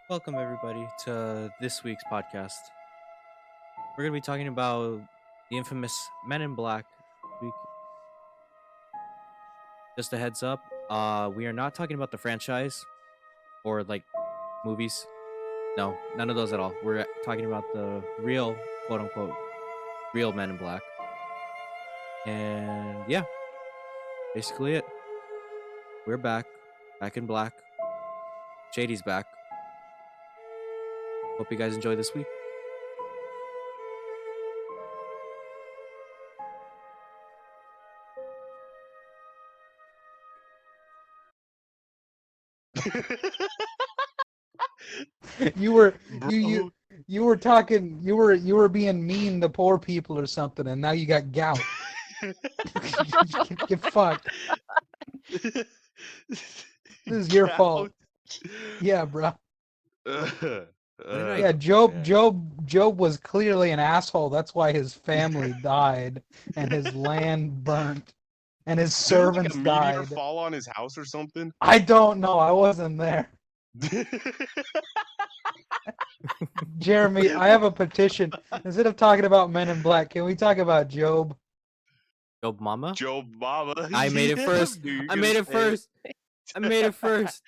Welcome, everybody, to this week's podcast. We're going to be talking about the infamous Men in Black this week. Just a heads up, we are not talking about the franchise or like movies. No, none of those at all. We're talking about the real, quote unquote, real Men in Black. And yeah, basically it. We're back in black. Shady's back. Hope you guys enjoy this week. You were Bro. you were talking you were being mean to poor people or something, and now you got gout. Get fucked. This is your fault. Yeah, bro. Yeah, Job was clearly an asshole. That's why his family died and his land burnt and his servants Did like a meteor died. fall on his house or something? I don't know. I wasn't there. Jeremy, I have a petition. Instead of talking about Men in Black, can we talk about Job? Job Mama? Job Mama. I made it first. I made it first. I made it first.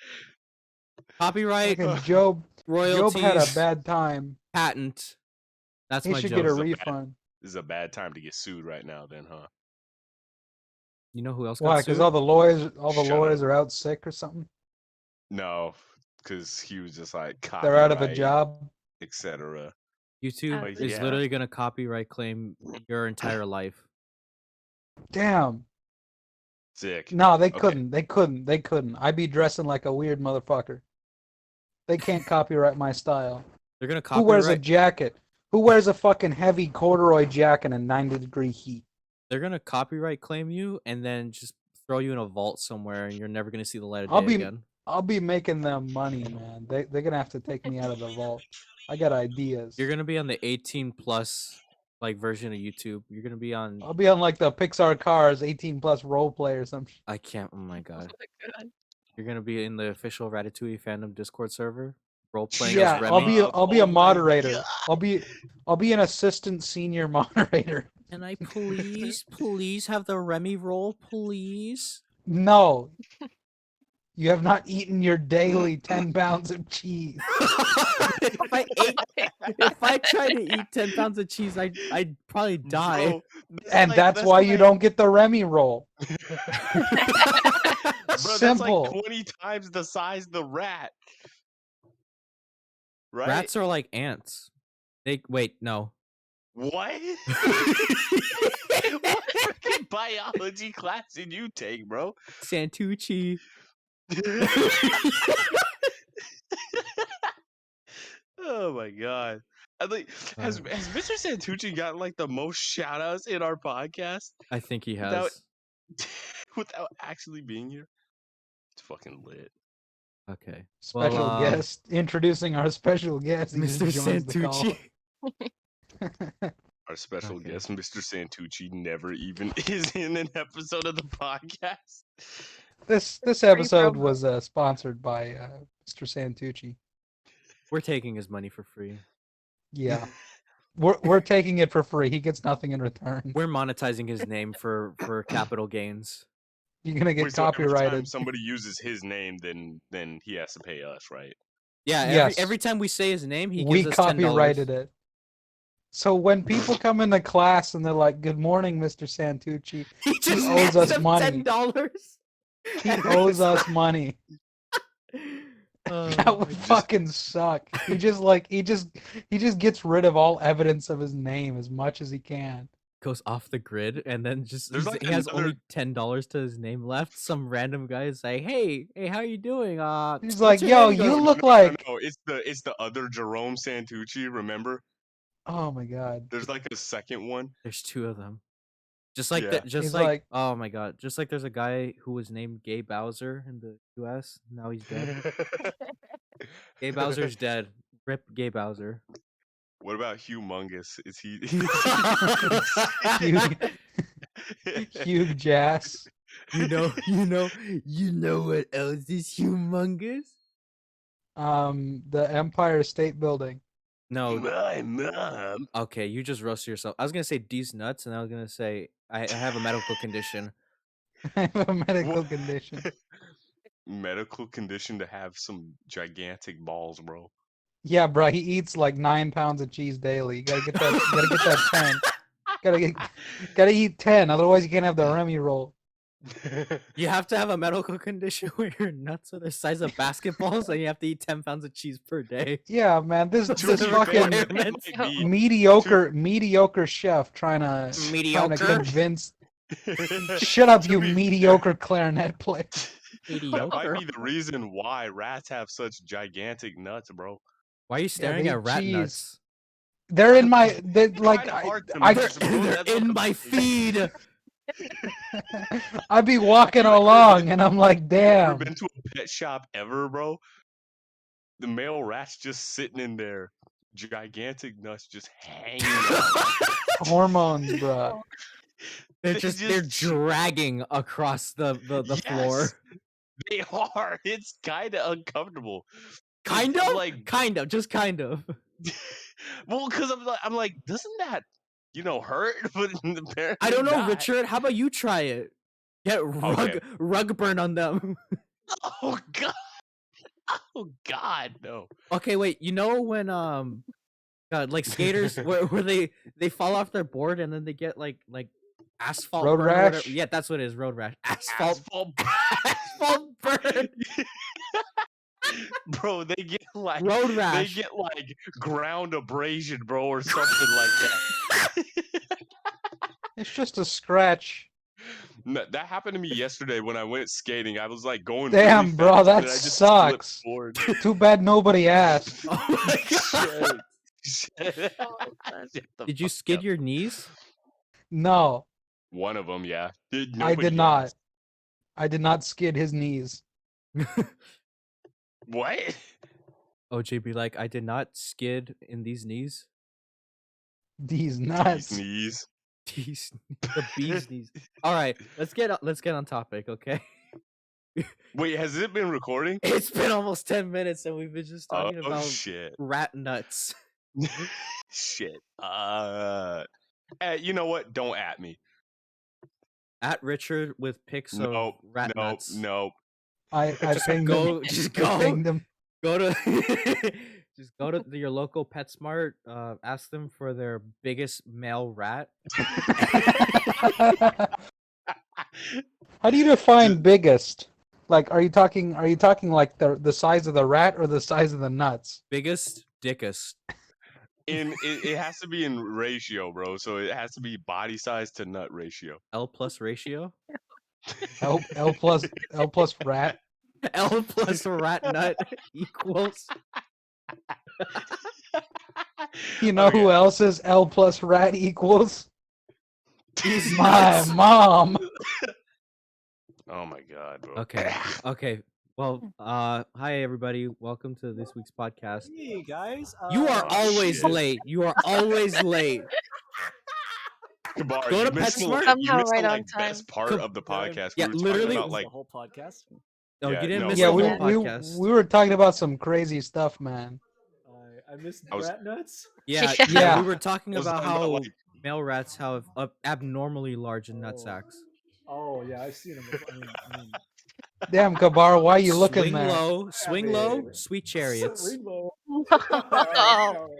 Copyright, Fucking Job royalties, had a bad time. patent. That's He my should joke. get a Job. refund. This is a bad time to get sued right now, then, huh? You know who else got Why? sued? Because all the lawyers Shut up. are out sick or something. No, because he was just like They're out of a copyright, job. etc. YouTube But is yeah. literally gonna copyright claim your entire life. Damn. Sick. No, they Okay. couldn't. They couldn't. I'd be dressing like a weird motherfucker. They can't copyright my style. They're gonna Who wears a copyright. jacket? Who wears a fucking heavy corduroy jacket in 90-degree heat? They're gonna copyright claim you and then just throw you in a vault somewhere, and you're never gonna see the light of I'll day be again. I'll be making them money, man. They're gonna have to take me out of the vault. I got ideas. You're gonna be on the 18 plus like version of YouTube. You're gonna be on. I'll be on like the Pixar Cars 18 plus role play or some shit. I can't. Oh my god. my God. You're gonna be in the official Ratatouille fandom Discord server, role playing Yeah, as I'll Remy. be a Oh my moderator. God. I'll be an assistant senior moderator. Can I please have the Remy role, please? No. You have not eaten your daily 10 pounds of cheese. If I try to eat 10 pounds of cheese, I'd probably die. Bro, And that's why you don't get the Remy roll. Bro, Simple. That's like 20 times the size of the rat. Right? Rats are like ants. No. What? What fucking biology class did you take, bro? Santucci. Oh my god. I think has Mr. Santucci gotten like the most shout outs in our podcast I think he has. Without- without actually being here? It's fucking lit. Okay. Special Well, guest. Introducing our special guest. He just Mr. joins the call. Santucci. Our special Okay. guest, Mr. Santucci, never even is in an episode of the podcast. This episode promo. was sponsored by Mr. Santucci. We're taking his money for free. Yeah. We're taking it for free. He gets nothing in return. We're monetizing his name for capital gains. You're gonna get Wait, so every time copyrighted. somebody uses his name, then he has to pay us, right? Yeah, Yes. every time we say his name, he We gives us $10. copyrighted it. So when people come into class and they're like, "Good morning, Mr. Santucci," He just owes hands us them money. $10. he owes us money. Oh, That would fucking suck. He just gets rid of all evidence of his name as much as he can. goes off the grid and then just There's like he has another- only $10 to his name left. Some random guy is like, hey, how you doing? He's what's like, your "Yo, name?" He you goes, look like." No, it's the other Jerome Santucci. Remember? Oh my god. There's like a second one. There's two of them. Just like Yeah. that. Just He's like, like- oh my god. Just like there's a guy who was named Gay Bowser in the U.S. Now he's dead. Gay Bowser's dead. Rip Gay Bowser. What about Humongous? Is he? Hugh Jass. You know what else is humongous? The Empire State Building. No. My mom. Okay, you just roasted yourself. I was gonna say these nuts, and I was gonna say I have a medical condition. I have a medical What? condition. Medical condition to have some gigantic balls, bro. Yeah, bro, he eats like 9 pounds of cheese daily. You gotta get that. You gotta get that 10. Gotta eat 10. Otherwise, you can't have the Remy roll. You have to have a medical condition where your nuts are the size of basketballs, and you have to eat 10 pounds of cheese per day. Yeah, man, this To this be fucking fair, it might be mediocre chef trying to Mediocre? convince. Shut up, you mediocre clarinet player. That Mediocre. might be the reason why rats have such gigantic nuts, bro. Why are you staring they at eat rat cheese. nuts? They're in my. They like. Kinda hard to I match, bro. They're That's what in I'm my saying. feed. I'd be walking along and I'm like, Ever damn. been to a pet shop ever, bro? The male rat's just sitting in there, gigantic nuts just hanging out. Hormones, bro. They're dragging across the floor. Yes, they are. It's kind of uncomfortable. Kind I'm of, like, just kind of. well, because I'm like, doesn't that, hurt? But apparently I don't know, not. Richard. How about you try it? Get rug burn on them. Oh god. Oh god, no. Okay, wait. You know when like skaters where they fall off their board and then they get like asphalt Road burn or whatever. rash? Yeah, that's what it is. Road rash. Asphalt. Asphalt burn. Bro, they get like Road rash. They get like ground abrasion, bro, or something like that. It's just a scratch. No, that happened to me yesterday when I went skating. I was like going. Damn, really bro, fast, that and I just slipped sucks. forward. Too bad nobody asked. Oh my god. Shit. Did you skid your knees? No, One of them, yeah. I did not. I did not skid his knees. What? OJ be like, I did not skid in these knees. These nuts. These knees. The bee's knees. All right, let's get on topic, okay? Wait, has it been recording? It's been almost 10 minutes and we've been just talking about shit. rat nuts. Shit. You know what? Don't at me. At Richard with pics of rat nuts. Nope. I pinged him. Just I go. pinged him. Go to just go to your local PetSmart. Ask them for their biggest male rat. How do you define biggest? Like, are you talking like the size of the rat or the size of the nuts? Biggest, dickest. It has to be in ratio, bro. So it has to be body size to nut ratio. L plus ratio. L plus rat. L plus rat nut equals. You know who else is L plus rat equals? My mom. Oh my god, bro. Okay. Well, hi everybody. Welcome to this week's podcast. Hey guys. You are always shit. late. You are always late. Kabar, Go to you missed PetSmart. the Somehow right on best part of the podcast. Yeah, We were literally- talking about, like, the whole podcast. No, Yeah, you didn't no, miss Yeah, the we whole podcast. we were talking about some crazy stuff, man. I missed I was- rat nuts. Yeah, Yeah. we were talking I was about talking how about, like- male rats have abnormally large nut sacks. Oh yeah, I've seen them. I mean, Damn, Kabar, why are you looking swing there? swing low, sweet chariots. Rainbow.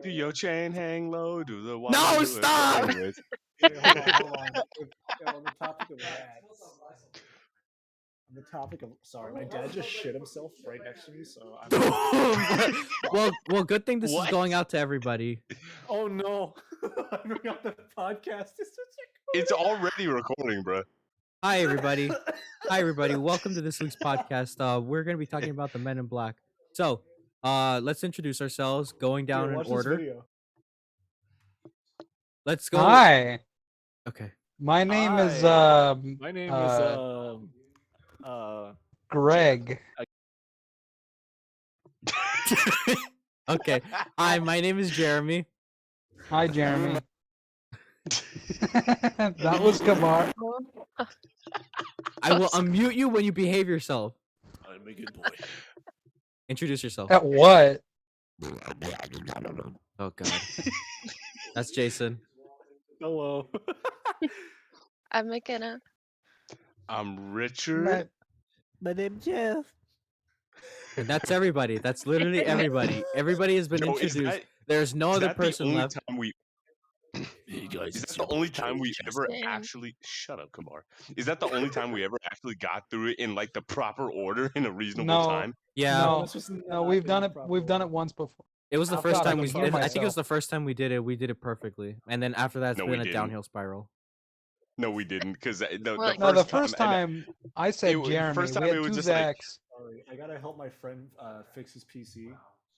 Do your chain hang low? Do the water No, do it? stop! Anyways. Wait, hold on. On the topic of rats. On the topic of my dad just shit himself right next to me, so I'm. well, good thing this is What? going out to everybody. Oh no! I forgot the podcast. It's already recording, bro. Hi everybody. Hi everybody. Welcome to this week's podcast. We're gonna be talking about the Men in Black. So, let's introduce ourselves, going down in order. Let's go. Hi, Okay. my name is My name Greg. Okay. Hi, my name is Jeremy. Hi, Jeremy. That was Kabar. I will unmute you when you behave yourself. I'm a good boy. Introduce yourself. At what? Oh God. That's Jason. Hello. I'm McKenna. I'm Richard. My name's Jeff. And that's everybody. That's literally everybody. Everybody has been Joe, is introduced. that- There's no is other that the person only left. time we? Hey guys, Is it's that your the only boy Joe time we ever Justin. actually? Shut up, Kamar. Is that the only time we ever actually got through it in like the proper order in a reasonable No. time? Yeah. No, this was no, not we've in done the it. proper We've done it order. once before. It was the I've first got time it we for did it. I think it myself. was the first time we did it. We did it perfectly. And then after that, it's No, been we a didn't. downhill spiral. No, we didn't, because Well, No, the first first time. time I said the Jeremy. first We time had it was two just like- Zachs. Sorry, I gotta help my friend fix his PC.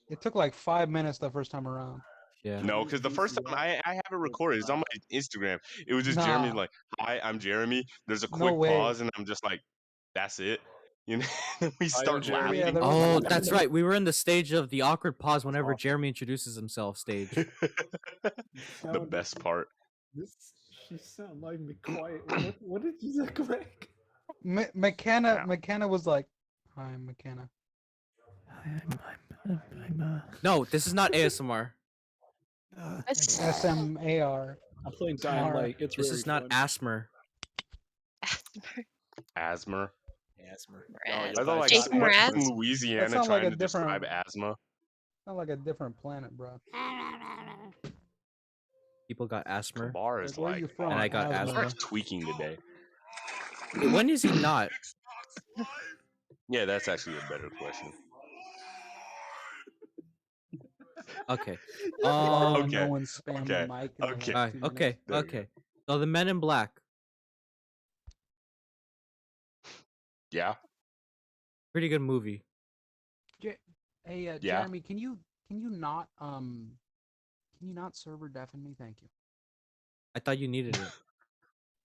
It took like 5 minutes the first time around. Yeah. No, because the first time I have it recorded, it's on my Instagram. It was just Jeremy Nah. like, "Hi, I'm Jeremy." There's a No quick way. pause, and I'm just like, "That's it." You know, we start Jeremy. Yeah, laughing. there was- Oh, that's right. We were in the stage of the awkward pause whenever awesome. Jeremy introduces himself stage. The Sound- best part. She sound like me quiet. What did you look like? McKenna. Yeah. McKenna was like, "Hi, McKenna." No, this is not ASMR. That's- SMAR. I'm playing Dying Dying Light. Light. It's This really is not fun. asthma. Asthma. Asthma. Mraz. I thought like Jason someone Mraz? from Louisiana sounds like trying a to describe different- asthma. Sound like a different planet, bro. People got asthma. Bar is Like, where like, you from? And I got Asthma. asthma. Mark's tweaking today. When is he not? Yeah, that's actually a better question. Okay. Oh, Okay, no one spammed okay, the mic. in the okay. last Alright, 2 minutes. okay, There we go. okay. So the Men in Black. Yeah. Pretty good movie. Hey, Yeah. Jeremy, can you not server deafen me? Thank you. I thought you needed it.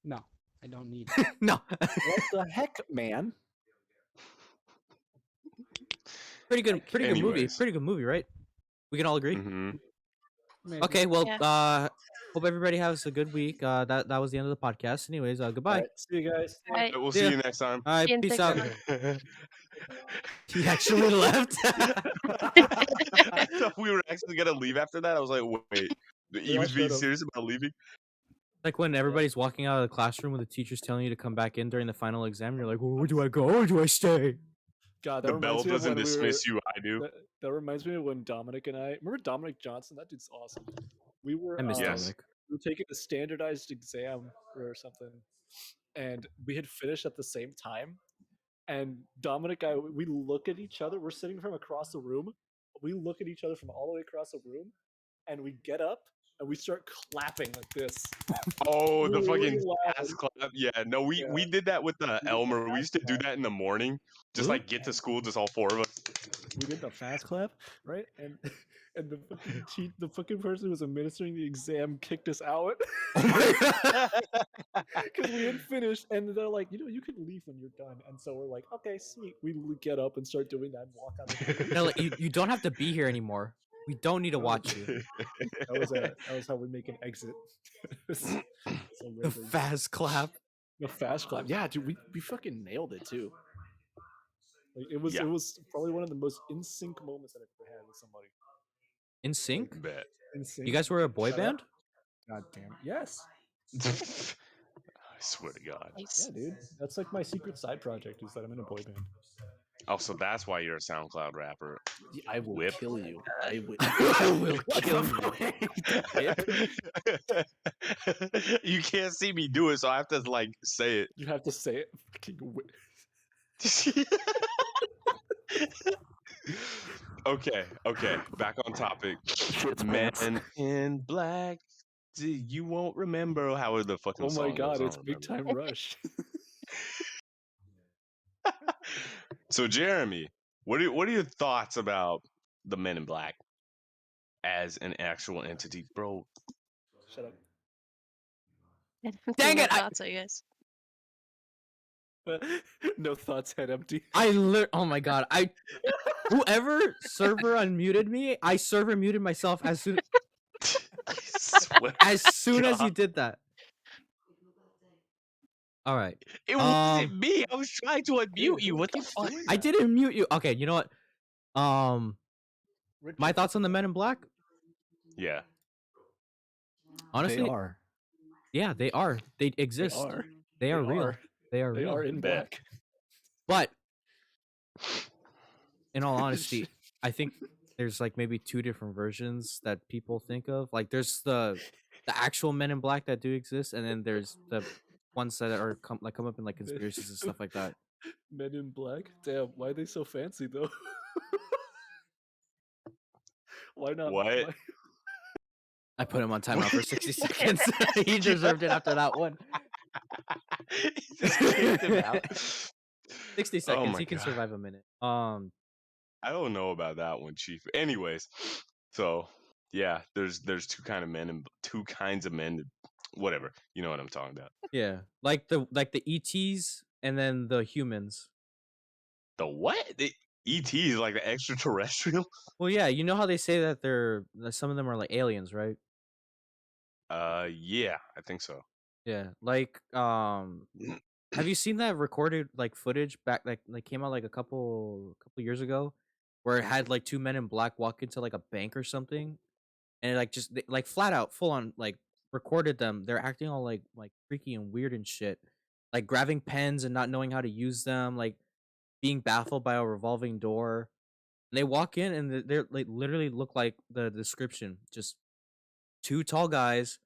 No, I don't need. No. What the heck, man? Pretty good movie. Anyways. Pretty good movie, right? We can all agree. hmm Maybe. Okay, well, Yeah. hope everybody has a good week. That was the end of the podcast. Anyways, goodbye. Alright, see you guys. Alright, We'll Yeah. see you next time. All right, Ian, peace take out. care. He actually left. I thought we were actually gonna leave after that. I was like, wait, he all was being should've. serious about leaving. Like when everybody's walking out of the classroom with the teacher's telling you to come back in during the final exam, you're like, well, where do I go? Or do I stay? God, that The bell reminds me of doesn't when we were. dismiss you. I do. That reminds me of when Dominic and I remember Dominic Johnson. That dude's awesome. We were I miss Yes. Dominic. we were taking a standardized exam or something, and we had finished at the same time. And Dominic, we look at each other. We're sitting from across the room. We look at each other from all the way across the room, and we get up and we start clapping like this. Oh, the We were fucking laughing. ass clap. Yeah, no, we did that with the Elmer. We used to do that in the morning. Just Who? like get to school, just all four of us. We did the fast clap, right? And the fucking the fucking person who was administering the exam kicked us out because we had finished, and they're like, you can leave when you're done. And so we're like, okay, sweet. We get up and start doing that and walk out. Of the No, like, you don't have to be here anymore. We don't need to watch you. That was how we make an exit. So The random. fast clap. The fast clap. Yeah, dude, we fucking nailed it too. Like it Yeah. was probably one of the most in sync moments that I've ever had with somebody. In sync? Bet. In sync. You guys were a boy Shut up. band? God damn. Yes. I swear to God. Nice. Yeah, dude. That's like my secret side project is that I'm in a boy band. Oh, so that's why you're a SoundCloud rapper. I will Whip. kill you. I will, I will kill you. You can't see me do it, so I have to like say it. You have to say it. Fucking whip. Okay. Back on topic. Men in Black. You won't remember how the fucking Oh my song god, goes, I it's don't Big remember. Time Rush. So Jeremy, what are your thoughts about the Men in Black as an actual entity, bro? Shut Dang No it, I- thoughts, I guess. up. No thoughts, head empty. Oh my god, whoever server unmuted me, I server muted myself as soon I swear as soon as you God. did that. All right. It wasn't me. I was trying to unmute you. What the fuck? I didn't mute you. Okay, you know what? My thoughts on the Men in Black? Yeah. Honestly, They are. yeah, they are. They They exist. are. They are They real. are. They are They real. are in Bet. black. But in all honesty, I think there's like maybe two different versions that people think of. Like there's the actual Men in Black that do exist, and then there's the ones that are come up in like conspiracies and stuff like that. Men in Black. Damn, why are they so fancy though? Why not? What? Why? I put him on timeout for 60 seconds. He deserved it after that one. Just kicked him out. 60 Oh seconds. my He can God. survive a minute. I don't know about that one, Chief. Anyways, so yeah, there's two kinds of men. Whatever, you know what I'm talking about. Yeah, like the ETs and then the humans. The what? The ETs, like the extraterrestrial? Well, yeah, you know how they say that some of them are like aliens, right? Yeah, I think so. Yeah, like have you seen that recorded like footage back like came out like a couple years ago, where it had like two men in black walk into like a bank or something, and it, like just like flat out full on like recorded them. They're acting all like freaky and weird and shit, like grabbing pens and not knowing how to use them, like being baffled by a revolving door. And they walk in and they're like literally look like the description, just two tall guys,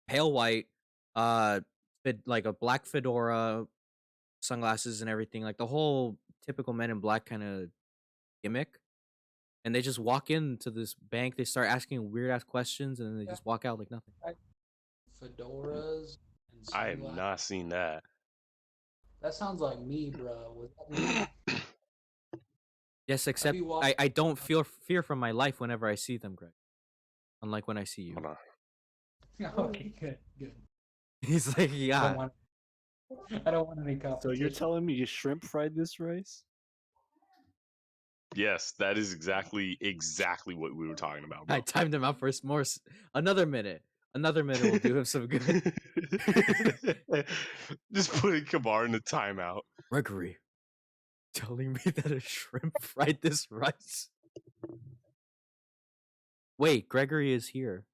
pale white, uh, like a black fedora, sunglasses and everything, like the whole typical Men in Black kind of gimmick. And they just walk into this bank. They start asking weird ass questions, and then they just walk out like nothing. Fedoras and I have sunglasses. not seen that. That sounds like me, bro. Was that me? Yes, except be walking- I don't feel fear from my life whenever I see them, Greg. Unlike when I see you. Hold on. Okay, good. He's like, I yeah. don't want any competition. So you're telling me you shrimp fried this rice? Yes, that is exactly what we were talking about, bro. I timed him out for another minute. Another minute will do him some good. Just putting Kamar in the timeout. Gregory, telling me that a shrimp fried this rice. Wait, Gregory is here.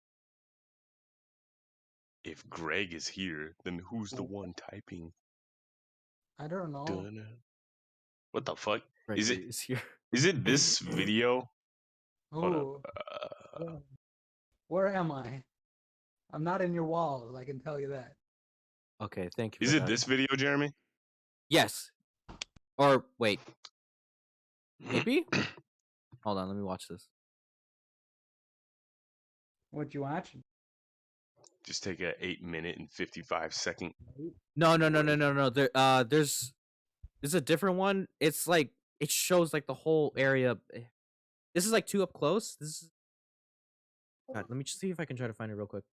If Greg is here, then who's the one typing? I don't know. Dun-dun. What the fuck? Gregory is here. Is it this video? Hold Ooh, up. where am I? I'm not in your walls. I can tell you that. Okay, thank you. Is for it that. this video, Jeremy? Yes. Or wait. Maybe? Hold on, let me watch this. What you watching? Just take a 8-minute and 55-second. No. There's a different one. It's like it shows like the whole area. This is like too up close. This is. God, let me just see if I can try to find it real quick.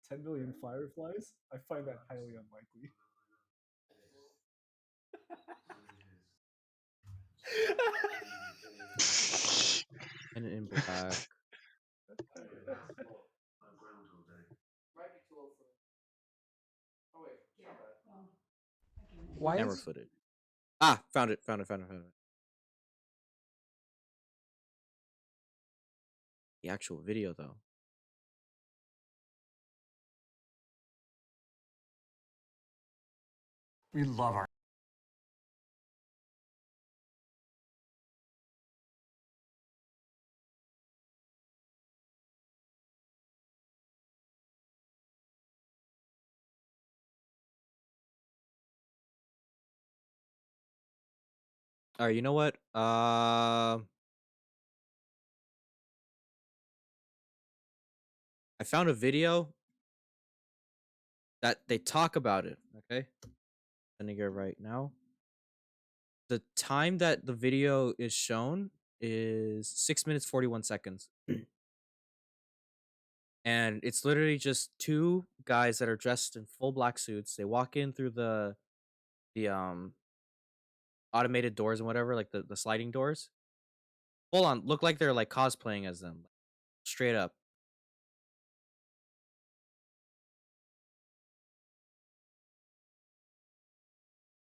10 million fireflies? I find that highly unlikely. And in black. Why Camera is footage. Ah, found it. The actual video though. We love our. All right, you know what? I found a video that they talk about it. Okay, sending it right now. The time that the video is shown is 6 minutes 41 seconds. And it's literally just two guys that are dressed in full black suits. They walk in through the automated doors and whatever, like the sliding doors. Hold on, look like they're like cosplaying as them. Straight up.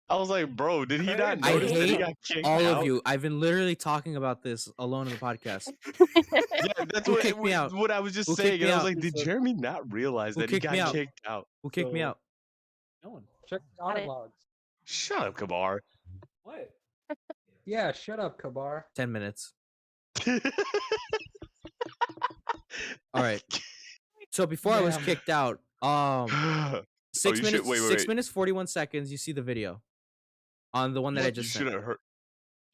I was like, bro, did he not I notice that he hate got kicked all out? of you. I've been literally talking about this alone in the podcast. Yeah, that's Who kicked me out? what I was just Who kicked saying. me And I was out? like, did Jeremy not realize Who that he kicked me got out? kicked out? Who kicked me So- out? No one. Check the Got audio it. logs. Shut up, Kabar. What? Yeah, shut up, Kabar. 10 minutes. All right. So before I was Damn. kicked out, Oh, 6 you minutes, should wait, 6 wait. minutes 41 seconds. You see the video on the one that I You just should sent. have heard.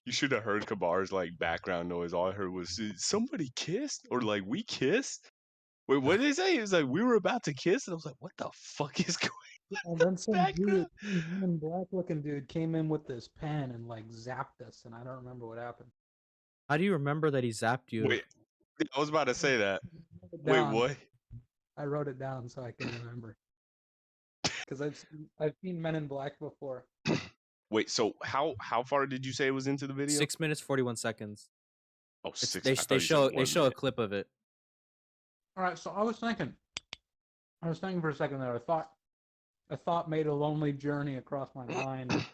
You should have heard Kabar's like background noise. All I heard was somebody kissed or like we kissed. Wait, what did they say? It was like we were about to kiss, and I was like, "What the fuck is going?" And then some Background. dude, black looking dude, came in with this pen and like zapped us, and I don't remember what happened. How do you remember that he zapped you? Wait, I was about to say that. I wrote it Wait, down. what? I wrote it down so I can remember. Because I've seen Men in Black before. Wait, so how far did you say it was into the video? 6 minutes 41 seconds. Oh, It's- 6. They, I thought they you said show 1 a minute. clip of it. All right, so I was thinking for a second there. A thought made a lonely journey across my mind.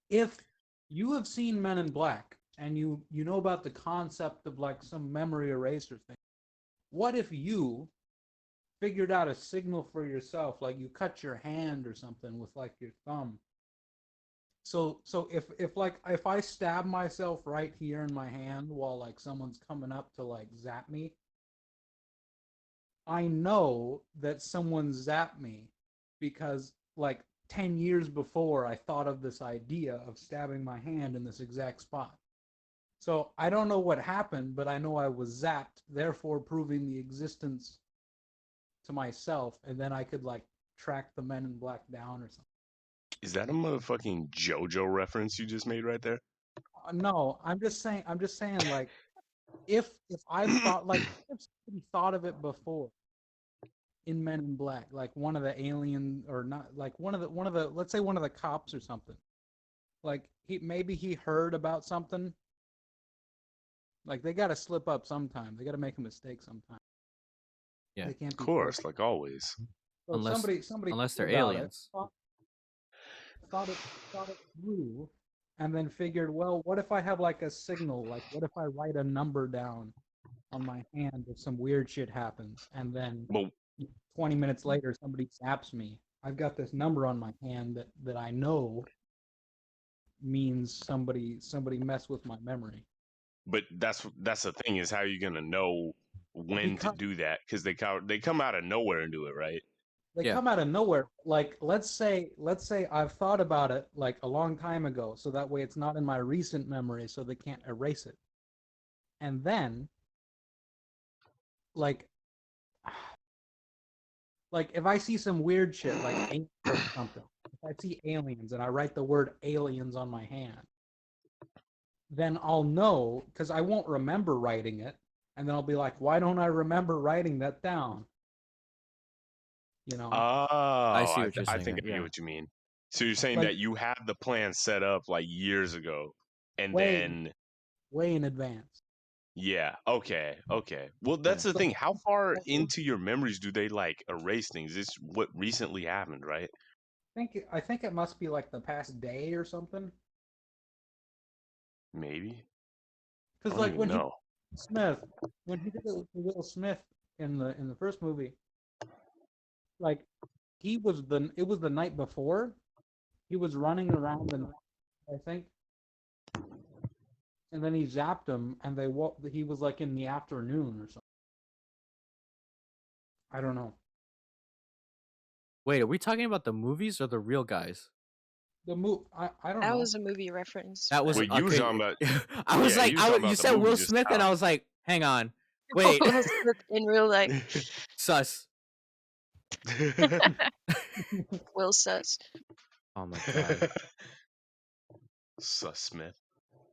If you have seen Men in Black and you know about the concept of like some memory eraser thing, what if you figured out a signal for yourself, like you cut your hand or something with like your thumb? So if I stab myself right here in my hand while like someone's coming up to like zap me, I know that someone zapped me because like 10 years before I thought of this idea of stabbing my hand in this exact spot. So I don't know what happened, but I know I was zapped, therefore proving the existence to myself, and then I could like track the Men in Black down or something. Is that a motherfucking JoJo reference you just made right there? No, I'm just saying like if I've thought like if somebody thought of it before in Men in Black, like one of the alien or not, like one of the let's say one of the cops or something, like he heard about something. Like they got to slip up sometime. They got to make a mistake sometime. Yeah. They can't Of be course, perfect. like always. So Unless- somebody unless they're thought about it, aliens. thought it through, and then figured, well, what if I have like a signal? Like, what if I write a number down on my hand if some weird shit happens, and then Well, 20 minutes later somebody zaps me? I've got this number on my hand that I know means somebody messed with my memory. but that's the thing is how you gonna know when to Because- do that because they come out of nowhere and do it, right? They Yeah. come out of nowhere. Like let's say I've thought about it like a long time ago, so that way it's not in my recent memory, so they can't erase it. And then, like if I see some weird shit like aliens or something, if I see aliens and I write the word aliens on my hand, then I'll know because I won't remember writing it, and then I'll be like, why don't I remember writing that down? You know. Oh, I see what you're I saying think I there, get yeah. what you mean. So you're saying Like- that you have the plan set up like years ago, and Way- then way in advance. yeah, okay. Well, that's the So- thing. How far into your memories do they like erase things? It's what recently happened, right? I think it must be like the past day or something. Maybe. I Because don't like even when know. when he did it with Will Smith in the first movie, like it was the night before, he was running around and I think, and then he zapped him, and he was like in the afternoon or something. I don't know. Wait, are we talking about the movies or the real guys? The I don't That know. was a movie reference. That was Wait, you were okay. talking about I was yeah, like, you was talking about you the said movie Will just Smith, and now. I was like, hang on, wait, Will Smith in real life. sus. Will Sus. Oh my god, Sus Smith.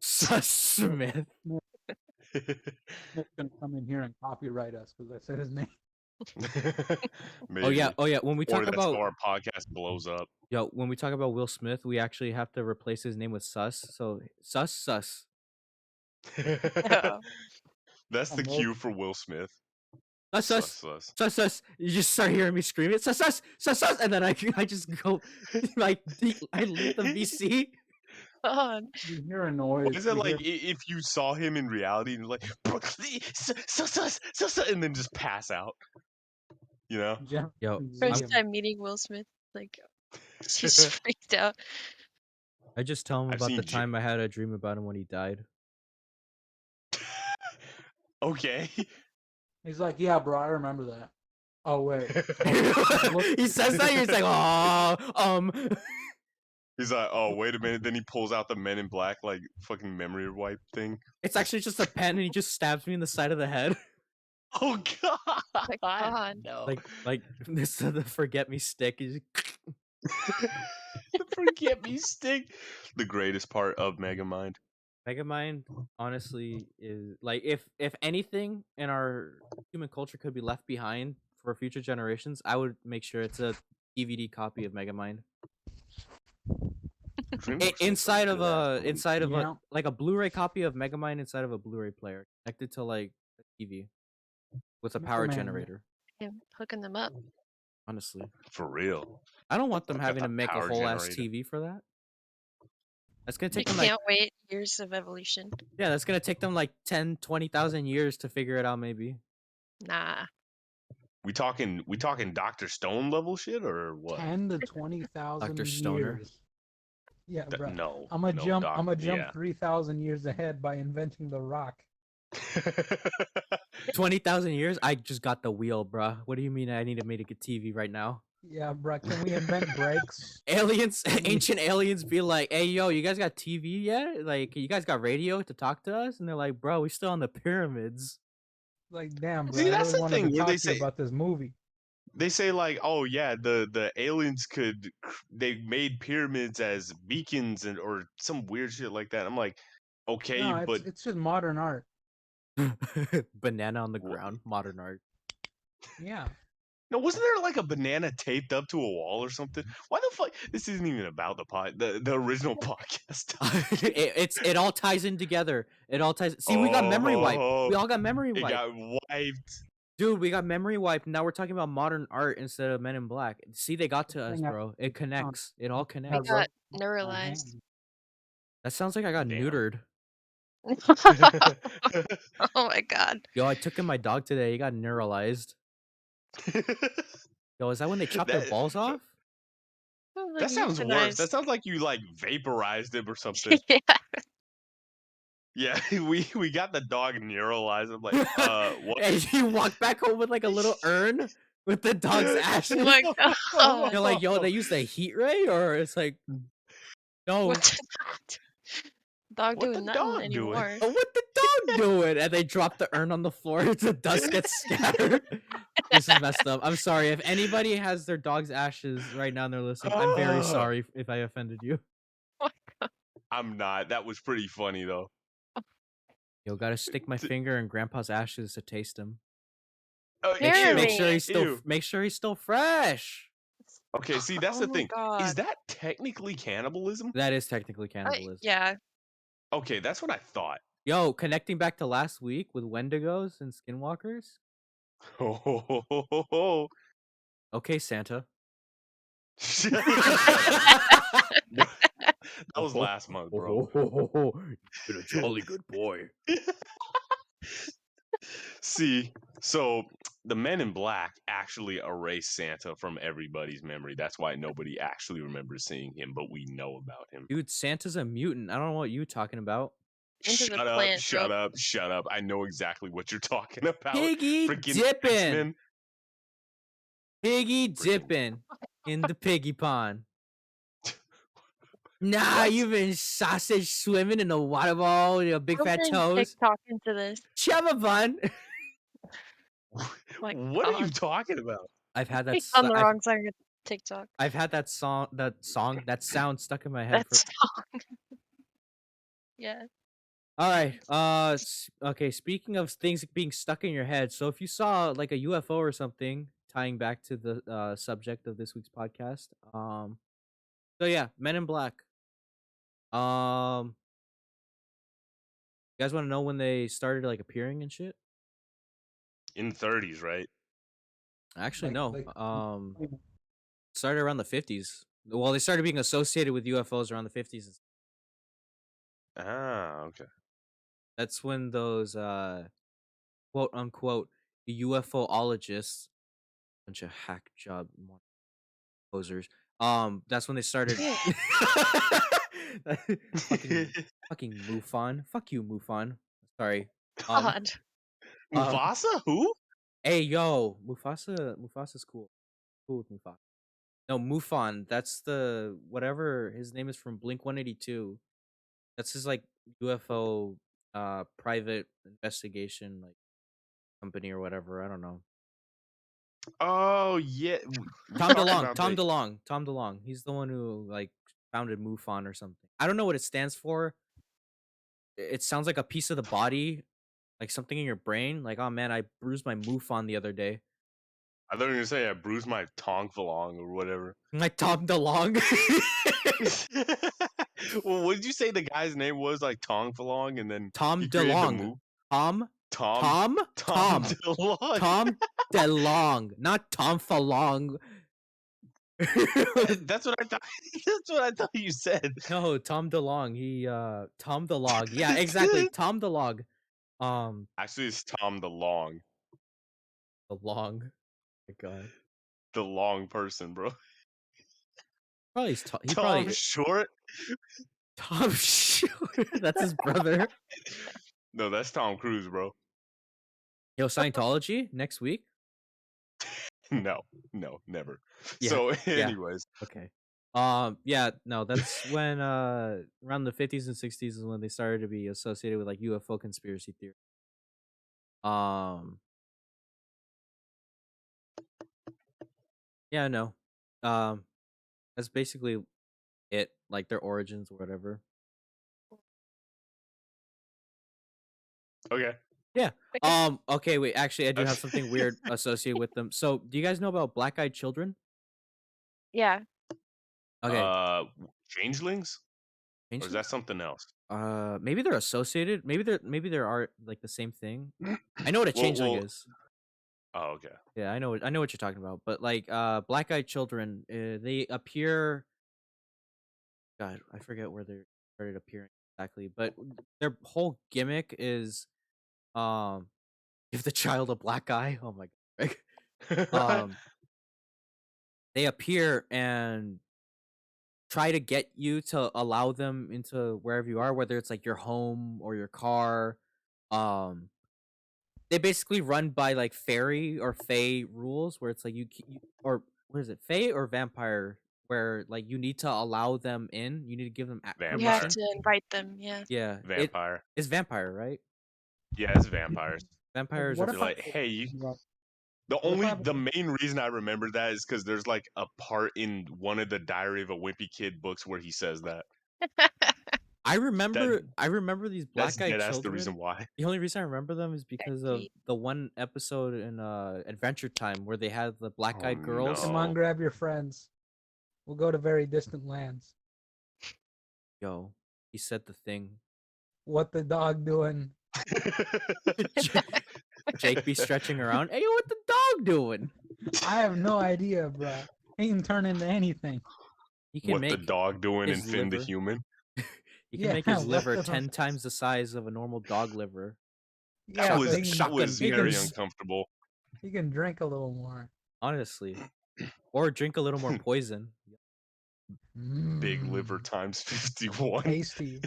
sus Smith. Smith's gonna come in here and copyright us because I said his name. Oh yeah, Maybe. When we Or talk that's about how our podcast blows up. when we talk about Will Smith, we actually have to replace his name with sus. So sus. Oh. That's the American. cue for Will Smith. sus, sus, Sus. sus, sus. You just start hearing me screaming, sus, sus, sus, sus, and then I just go, like, I leave the VC. God. You hear a noise. What is it you like hear- if you saw him in reality and like, bro, sus, and then just pass out? You know? Jen- Yo, First Zen- time meeting Will Smith, like she's freaked out. I just tell him I've about seen the time I had a dream about him when he died. Okay. He's like, yeah, bro, I remember that. Oh wait, He says that, you're just like, oh, He's like, oh, wait a minute. Then he pulls out the Men in Black, like, fucking memory wipe thing. it's actually just a pen, and he just stabs me in the side of the head. Oh, God. My God. No. Like this the forget me stick. He's The forget me stick. The greatest part of Megamind. Megamind, honestly, is like if anything in our human culture could be left behind for future generations, I would make sure it's a DVD copy of Megamind. Inside of Yeah. a like a Blu-ray copy of Megamind inside of a Blu-ray player connected to like a TV with a power Megamind. generator. Him hooking them up. Honestly, For real. I don't want them Got having the to make a power whole ass generator. TV for that. That's gonna You take them like can't wait years of evolution. yeah, that's gonna take them like 10, 20,000 years to figure it out. Maybe. Nah. We talking Dr. Stone level shit or what? 10 to 20,000 Dr. Stoner. years. Yeah, bro. No. I'm gonna jump. Doc, I'm gonna jump yeah. 3,000 years ahead by inventing the rock. 20,000 years? I just got the wheel, bruh. What do you mean I need to make a TV right now? Yeah, bro. Can we invent brakes? Aliens, ancient aliens be like, hey, yo, you guys got TV yet? Like, you guys got radio to talk to us? And they're like, bro, we still on the pyramids. Like, damn, bro. See, I that's really the wanted thing to where talk they to you say about this movie. they say like, oh yeah, the aliens they made pyramids as beacons and or some weird shit like that. I'm like, okay, No, but it's just modern art. Banana on the Wha- ground, modern art. Yeah. no, wasn't there like a banana taped up to a wall or something? Why the fuck? This isn't even about the original podcast. It all ties in together. It all ties. See, we got memory wipe. We all got memory It wipe. got wiped. Dude, we got memory wipe. Now we're talking about modern art instead of Men in Black. See, they got to us, Thing I- bro. It connects. It all We connects. got My neuralized. hand. That sounds like I got Damn. neutered. Oh my God. Yo, I took in my dog today. He got neuralized. Yo, is that when they chop their That- balls off? That sounds worse. That Euthanized. sounds like you like vaporized him or something. Yeah. Yeah, we got the dog neuralized. I'm like, what? And you walk back home with like a little urn with the dog's ashes. Oh my God. You're like, yo, they use the heat ray, or it's like, no, What's the dog What doing the nothing dog doing? anymore? oh, what the dog doing? And they drop the urn on the floor. The dust gets scattered. This is messed up. I'm sorry if anybody has their dog's ashes right now and they're listening. I'm very sorry if I offended you. I'm not. That was pretty funny though. Yo, gotta stick my finger in Grandpa's ashes to taste him. Oh, Make ew, sure he's still ew. make sure he's still fresh. Okay, see, that's Oh the my thing. God. Is that technically cannibalism? That is technically cannibalism. Yeah. Okay, that's what I thought. Yo, connecting back to last week with Wendigos and Skinwalkers. Oh, Okay, Santa. that was last month, bro. You've been a jolly good boy. See, so the Men in Black actually erased Santa from everybody's memory. That's why nobody actually remembers seeing him, but we know about him. Dude, Santa's a mutant. I don't know what you're talking about. Into the Shut up, plant, shut bro. up, shut up. I know exactly what you're talking about. Piggy Freaking dipping. X-Men. Piggy dipping in the piggy pond. Nah, What? you've been sausage swimming in the water ball with your big I'll fat bring toes. TikTok into this. Chubba bun. My What are you God. talking about? I've had that. He's on the wrong side of TikTok. I've had that sound stuck in my head. That song. Yeah. All right. Okay. Speaking of things being stuck in your head, so if you saw like a UFO or something, tying back to the subject of this week's podcast, so yeah, Men in Black. You guys want to know when they started like appearing and shit? in 30s, right? Actually, Like, no. Started around the 50s. Well, they started being associated with UFOs around the 50s. Ah, okay. That's when those quote unquote UFOologists, bunch of hack job posers. That's when they started. fucking MUFON. Fuck you, MUFON. Sorry. God. Mufasa? Who? Hey yo, Mufasa's cool. Cool with Mufasa. No, MUFON. That's the whatever his name is from Blink 182. That's his like UFO private investigation like company or whatever. I don't know. Oh yeah, we Tom talked DeLonge. about Tom that. DeLonge. Tom DeLonge. He's the one who like founded MUFON or something. I don't know what it stands for. It sounds like a piece of the body, like something in your brain. Like, oh man, I bruised my MUFON the other day. I thought you were gonna say I bruised my tongue along or whatever. My Tom DeLonge. Well, what did you say the guy's name was? Like Tong Falong, and then Tom he created the DeLonge. move. Tom Tom DeLonge. Tom DeLonge, not Tom Falong. That's what I thought. That's what I thought you said. No, Tom DeLonge. He Tom DeLonge. Yeah, exactly. Tom DeLonge. Actually, it's Tom DeLong, DeLonge. My God. the long person, bro. Probably he Tom probably Short. Tom Short. That's his brother. No, that's Tom Cruise, bro. Yo, Scientology next week. No, never. Yeah, So, yeah. anyways, Okay. Yeah, no, that's when around the 50s and 60s is when they started to be associated with like UFO conspiracy theory. Yeah, no. That's basically it, like their origins or whatever. okay. Yeah. Okay. Okay, wait, actually I do have something weird associated with them. So, do you guys know about black-eyed children? Yeah. Okay. Changelings, or is that something else? Maybe they're associated. Maybe there are like the same thing. I know what a Well, changeling is. Oh, okay. Yeah, I know what you're talking about. But like black-eyed children, they appear. God, I forget where they started appearing exactly, but their whole gimmick is give the child a black eye. Oh my god. They appear and try to get you to allow them into wherever you are, whether it's like your home or your car. They basically run by like fairy or fae rules, where it's like you or what is it, fae or vampire, where like you need to allow them in. You need to give them You have permission. to invite them. Yeah. Yeah, Vampire. it's vampire, right? Yeah, it's vampires. Vampires What are if They're like, hey, the main reason I remember that is because there's like a part in one of the Diary of a Wimpy Kid books where he says that. I remember these That's black-eyed that's children. the reason why. The only reason I remember them is because of Becky. the one episode in Adventure Time where they had the black-eyed Oh, girls. Come no. on, grab your friends. We'll go to very distant lands. Yo, he said the thing. What the dog doing? Jake be stretching around. Hey, what the dog doing? I have no idea, bro. He can turn into anything. He can What the make dog doing in his Finn the liver. Human? He can Yeah, make his what liver the- 10 times the size of a normal dog liver. Yeah, That so was he can, shotgun very beers. uncomfortable. he can drink a little more. Honestly. Or drink a little more poison. Big liver Mm, times 51. tasty.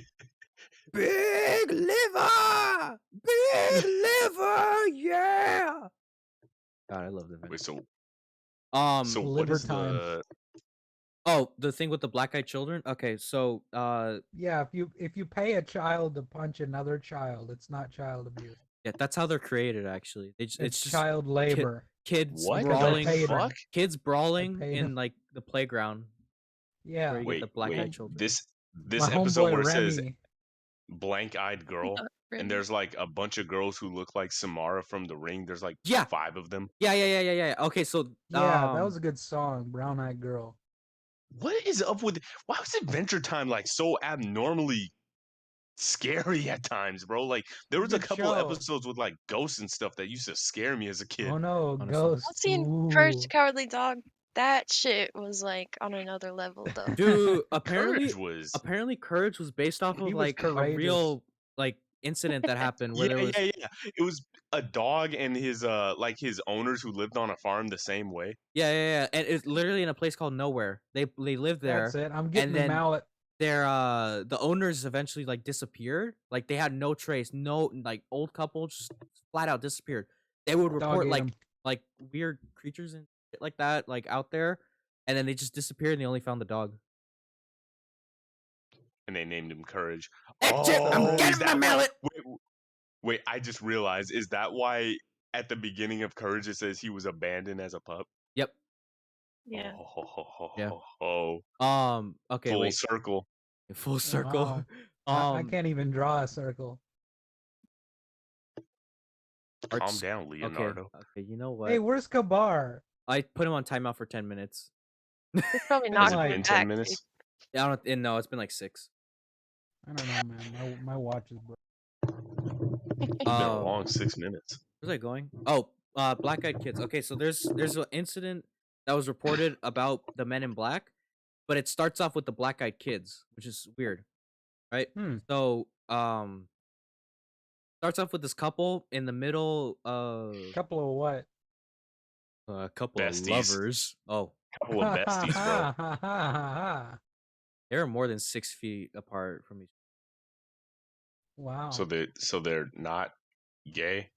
Big liver! Big liver! Yeah! God, I love the Wait, so So what liver is time. the thing with the black-eyed children? Okay, so Yeah, if you pay a child to punch another child, it's not child abuse. yeah, that's how they're created actually. It's It's just child labor. kids what brawling, the paid them. fuck? kids brawling paid in them. like the playground Yeah, where you get the black-eyed children. This my episode homeboy where it says Remy. blank-eyed girl, Really? and there's like a bunch of girls who look like Samara from The Ring. There's like Yeah. 5 of them. Yeah. Okay, so Yeah, that was a good song, Brown Eyed Girl. What is up with? Why was Adventure Time like so abnormally scary at times, bro. Like there was a Good couple of show. episodes with like ghosts and stuff that used to scare me as a kid. Oh no, honestly. ghosts. I've seen Courage the Ooh. Cowardly Dog. That shit was like on another level though. Dude, Courage was Courage was based off He of was like a courageous. real like incident that happened where yeah, there was yeah. It was a dog and his like his owners who lived on a farm the same way. yeah, and it's literally in a place called Nowhere. They lived there, That's it. I'm getting and the then mallet. their the owners eventually like disappeared. Like they had no trace, no like old couple just flat out disappeared. They would Dog report ate 'em. like weird creatures and shit like that like out there, and then they just disappeared and they only found the dog. And they named him Courage. Hey, Chip, I'm Oh, is getting my that why? mallet. Wait, I just realized. Is that why at the beginning of Courage it says he was abandoned as a pup? Yep. Yeah. Yeah. Okay, Full wait. circle. Full circle. Wow. I can't even draw a circle. Calm down, Leonardo. Okay, you know what? Hey, where's Kabar? I put him on timeout for 10 minutes. It's probably Has not Has it like- been back, 10 minutes? Yeah, I don't. No, it's been like 6. I don't know, man. My watch is broke. It's been a long 6 minutes. Where's I going? Oh, Black Eyed Kids. Okay, so there's an incident that was reported about the Men in Black, but it starts off with the Black Eyed Kids, which is weird, right? So starts off with this couple in the middle of Couple of what? a couple Besties. of lovers. Oh, Couple of besties, bro. they're more than 6 feet apart from each. Wow. So they're not gay.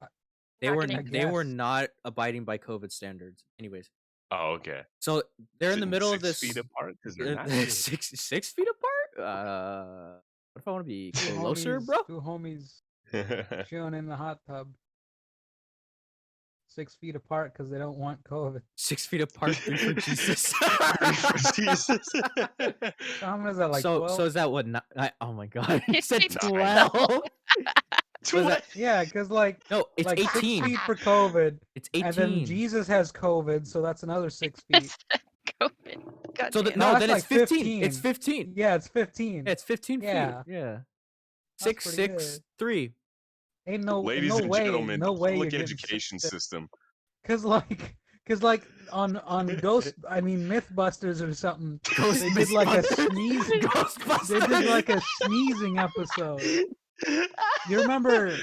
They Not were gonna they were guess. not abiding by COVID standards. Anyways, Oh, okay. so they're in the Sitting middle of 6 this. feet apart because they're not gay. 6 feet apart. What if I want to be Two closer, homies, bro? Two homies chilling in the hot tub. 6 feet apart because they don't want COVID. 6 feet apart, 3 for Jesus. Jesus. How many is that, like so 12? is that what? Oh my god, he said It's 12. Was that- Yeah, because like No, it's like 18. 6 feet for COVID, It's 18. and then Jesus has COVID, so that's another 6 feet. COVID. God So damn. no, that's then like it's 15. 15. It's 15. Yeah, it's 15. Yeah, it's 15 Yeah. feet. Yeah. That's 6, pretty 6, good. 3. Ain't no Ladies no and way, gentlemen, no the way public you're getting education 6. system. Cause like on Ghost, I mean MythBusters or something. They did like a sneeze. They did like a sneezing episode. You remember?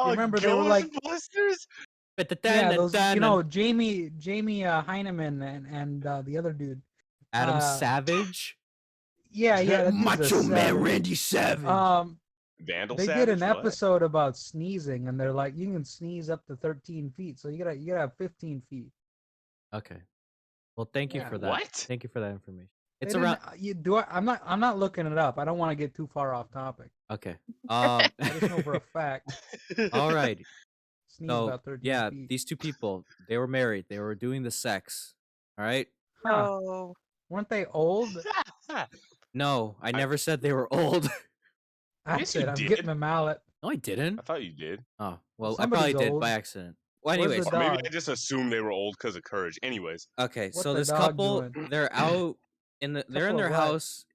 remember they were like- Ghostbusters? Yeah, those Jamie Heineman and the other dude. Adam uh, Savage. Yeah, that dude's a Macho Man savage. Randy Savage. Vandal They Savage? did an What? episode about sneezing, and they're like, you can sneeze up to 13 feet, so you gotta have 15 feet. Okay. Well, thank you Yeah. for that. What? Thank you for that information. They It's didn't- around. You do. I'm not looking it up. I don't want to get too far off topic. Okay. I just know for a fact. All right. Sneeze So about 13 yeah, feet. these two people, they were married. They were doing the sex. All right. Huh. No. Weren't they old? No, I never said they were old. I Yes, said you I'm did. getting a mallet. No, I didn't. I thought you did. Oh, well, I Somebody's probably did old. by accident. Well, Where's anyways, the Or maybe dog? I just assumed they were old because of Courage. Anyways. okay. What's So the this dog couple, doing? they're out they're in Couple their of what? house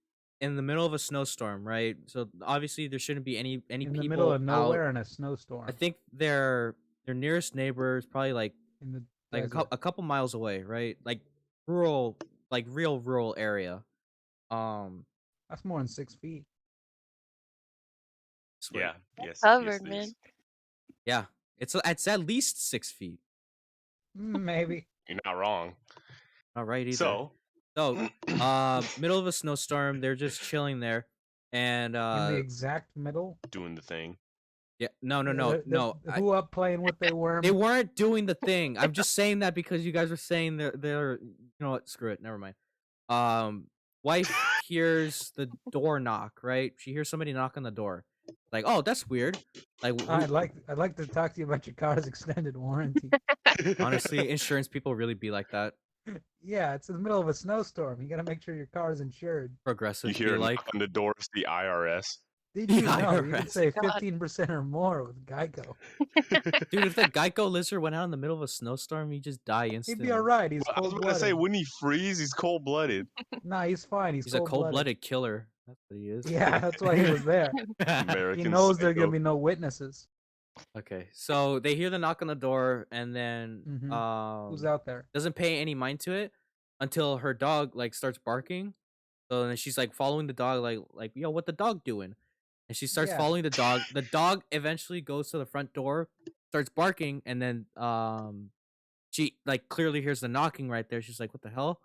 in the middle of a snowstorm, right? So obviously there shouldn't be any In people the middle of out. nowhere in a snowstorm. I think their nearest neighbor is probably like in the a desert. couple miles away, right? Like rural, like real rural area. That's more than 6 feet. Yeah. Yes. Covered, yes, it man. is. Yeah, it's at least 6 feet. Maybe. You're not wrong. Not right either. So, So, middle of a snowstorm, they're just chilling there, and In the exact middle. doing the thing. yeah, no, Who up playing with their worm? they weren't doing the thing. I'm just saying that because you guys were saying they're you know what? Screw it. Never mind. Wife hears the door knock. Right? She hears somebody knock on the door. Like, oh, that's weird. Like, I'd like to talk to you about your car's extended warranty. honestly, insurance people really be like that. Yeah, it's in the middle of a snowstorm. You got to make sure your car's insured. Progressive You be hear a like. knock on the door, it's the IRS. Did you Yeah, know? You right. can say God. 15% or more with Geico. Dude, if the Geico lizard went out in the middle of a snowstorm, he'd just die He'd instantly. be all right. He's Well, I was cold gonna say, blooded. wouldn't he freeze? He's cold blooded. Nah, he's fine. He's He's a cold-blooded. cold-blooded killer. That's what he is. Yeah, that's why he was there. American He knows there are Psycho. gonna be no witnesses. Okay, so they hear the knock on the door, and then Who's out there? doesn't pay any mind to it until her dog like starts barking. So then she's like following the dog, like yo, what the dog doing? And she starts Yeah. following the dog. The dog eventually goes to the front door, starts barking, and then she like clearly hears the knocking right there. She's like, what the hell?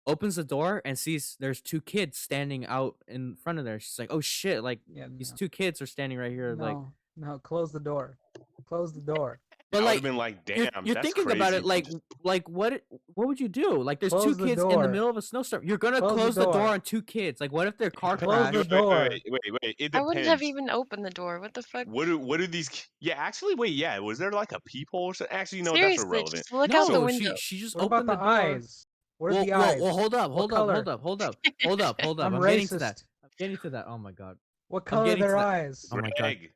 Opens the door and sees there's two kids standing out in front of there. She's like, oh shit, like Yeah, these no. two kids are standing right here, like. No, close the door. Close the door. But I would like, have been like, you're, damn, you're that's thinking crazy. about it like what would you do? Like there's two Close the kids in the door. middle of a snowstorm. You're gonna Close the close the door door. on two kids. Like what if their car Close the crashed? door. Wait. It I wouldn't have depends. even opened the door. What the fuck? What do these? Yeah, actually, wait. Yeah, was there like a peephole or something? Actually, no, that's Seriously, irrelevant. just look out the No, window. she just What about opened the the door. eyes? Where's Well, the well, eyes? well, hold up. What color? I'm I'm getting to that. racist. I'm getting to that. Oh my god. What color are getting to their that. eyes? Oh my god. Greg.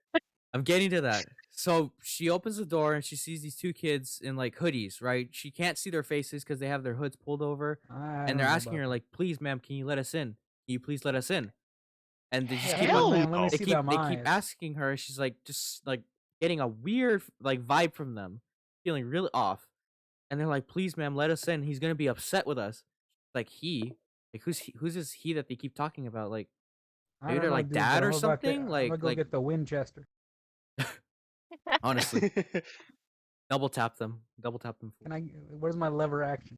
I'm getting to that. So she opens the door and she sees these two kids in like hoodies, right? She can't see their faces because they have their hoods pulled over, and they're asking her like, "Please, ma'am, can you let us in? Can you please let us in?" And they just keep Hell on, no. man, let me they see keep them they eyes. keep asking her. She's like just like getting a weird like vibe from them, feeling really off. And they're like, "Please, ma'am, let us in. He's gonna be upset with us." Like who's this he that they keep talking about? Like I maybe don't they're know, like dude, dad but or I'm about to- something. I'm Like gonna go get the Winchester. honestly, double tap them. Can I? Where's my lever action?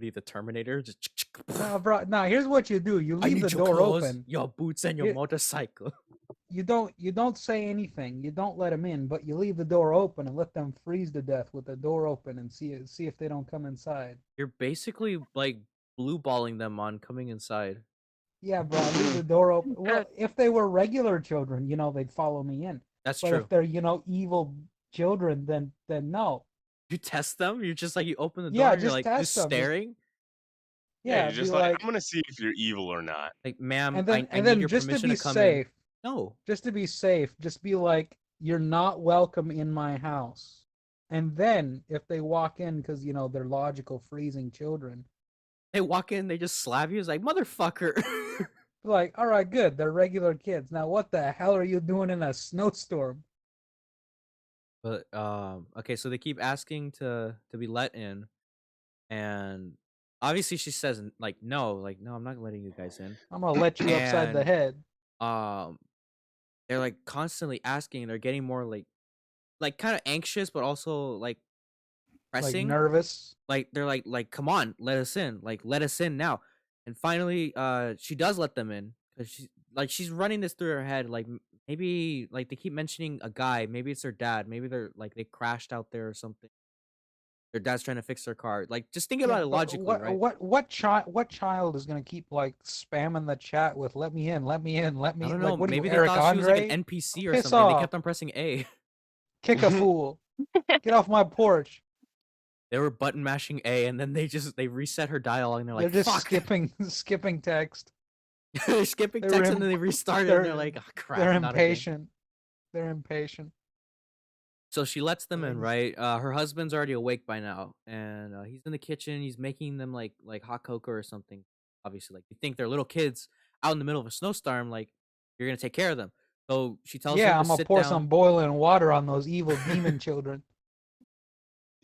Be the Terminator. Just No, bro. No, here's what you do. You I leave need the your door clothes, open. your boots, and your Here- motorcycle. You don't say anything. You don't let them in, but you leave the door open and let them freeze to death with the door open and see if they don't come inside. You're basically like blue balling them on coming inside. Yeah, bro. Leave the door open. Well, if they were regular children, they'd follow me in. That's But true. if they're evil children, then no. You test them. You're just like you open the door. Yeah, and you're just like test just them. staring. Yeah, Yeah, you're just be like, I'm gonna see if you're evil or not. Like, ma'am, and then I need your just to permission be to come safe, in. No. just to be safe, just be like, you're not welcome in my house. And then if they walk in because they're logical freezing children, They walk in, they just slap you. It's like motherfucker. be like, all right, good, they're regular kids. Now what the hell are you doing in a snowstorm? But okay, so they keep asking to be let in, and obviously she says like no, I'm not letting you guys in. I'm gonna let you upside the And, head. They're like constantly asking. They're getting more like kind of anxious, but also like Like pressing. nervous. Like they're like come on, let us in. Like let us in now. And finally, she does let them in because she's running this through her head. Like maybe like they keep mentioning a guy. Maybe it's their dad. Maybe they're like they crashed out there or something. Their dad's trying to fix their car. Like just think about it but logically, right? what child is gonna keep like spamming the chat with "let me in, let me in, let me I in"? don't know. Like, what are Maybe you, they Eric thought she was Andre? like an NPC or Piss something. They off. kept on pressing A. Kick a fool. Get off my porch. They were button mashing A, and then they reset her dialogue, and they're like, They're just "Fuck!" skipping text. They're skipping They're text, im- and then they restarted. And they're like, "Oh crap!" They're not again." impatient. They're impatient. So she lets them in, Yes. right? Her husband's already awake by now, and he's in the kitchen. He's making them like hot cocoa or something. Obviously, like you think they're little kids out in the middle of a snowstorm, like you're gonna take care of them. So she tells Yeah, them I'm to gonna sit pour down. some boiling water on those evil demon children.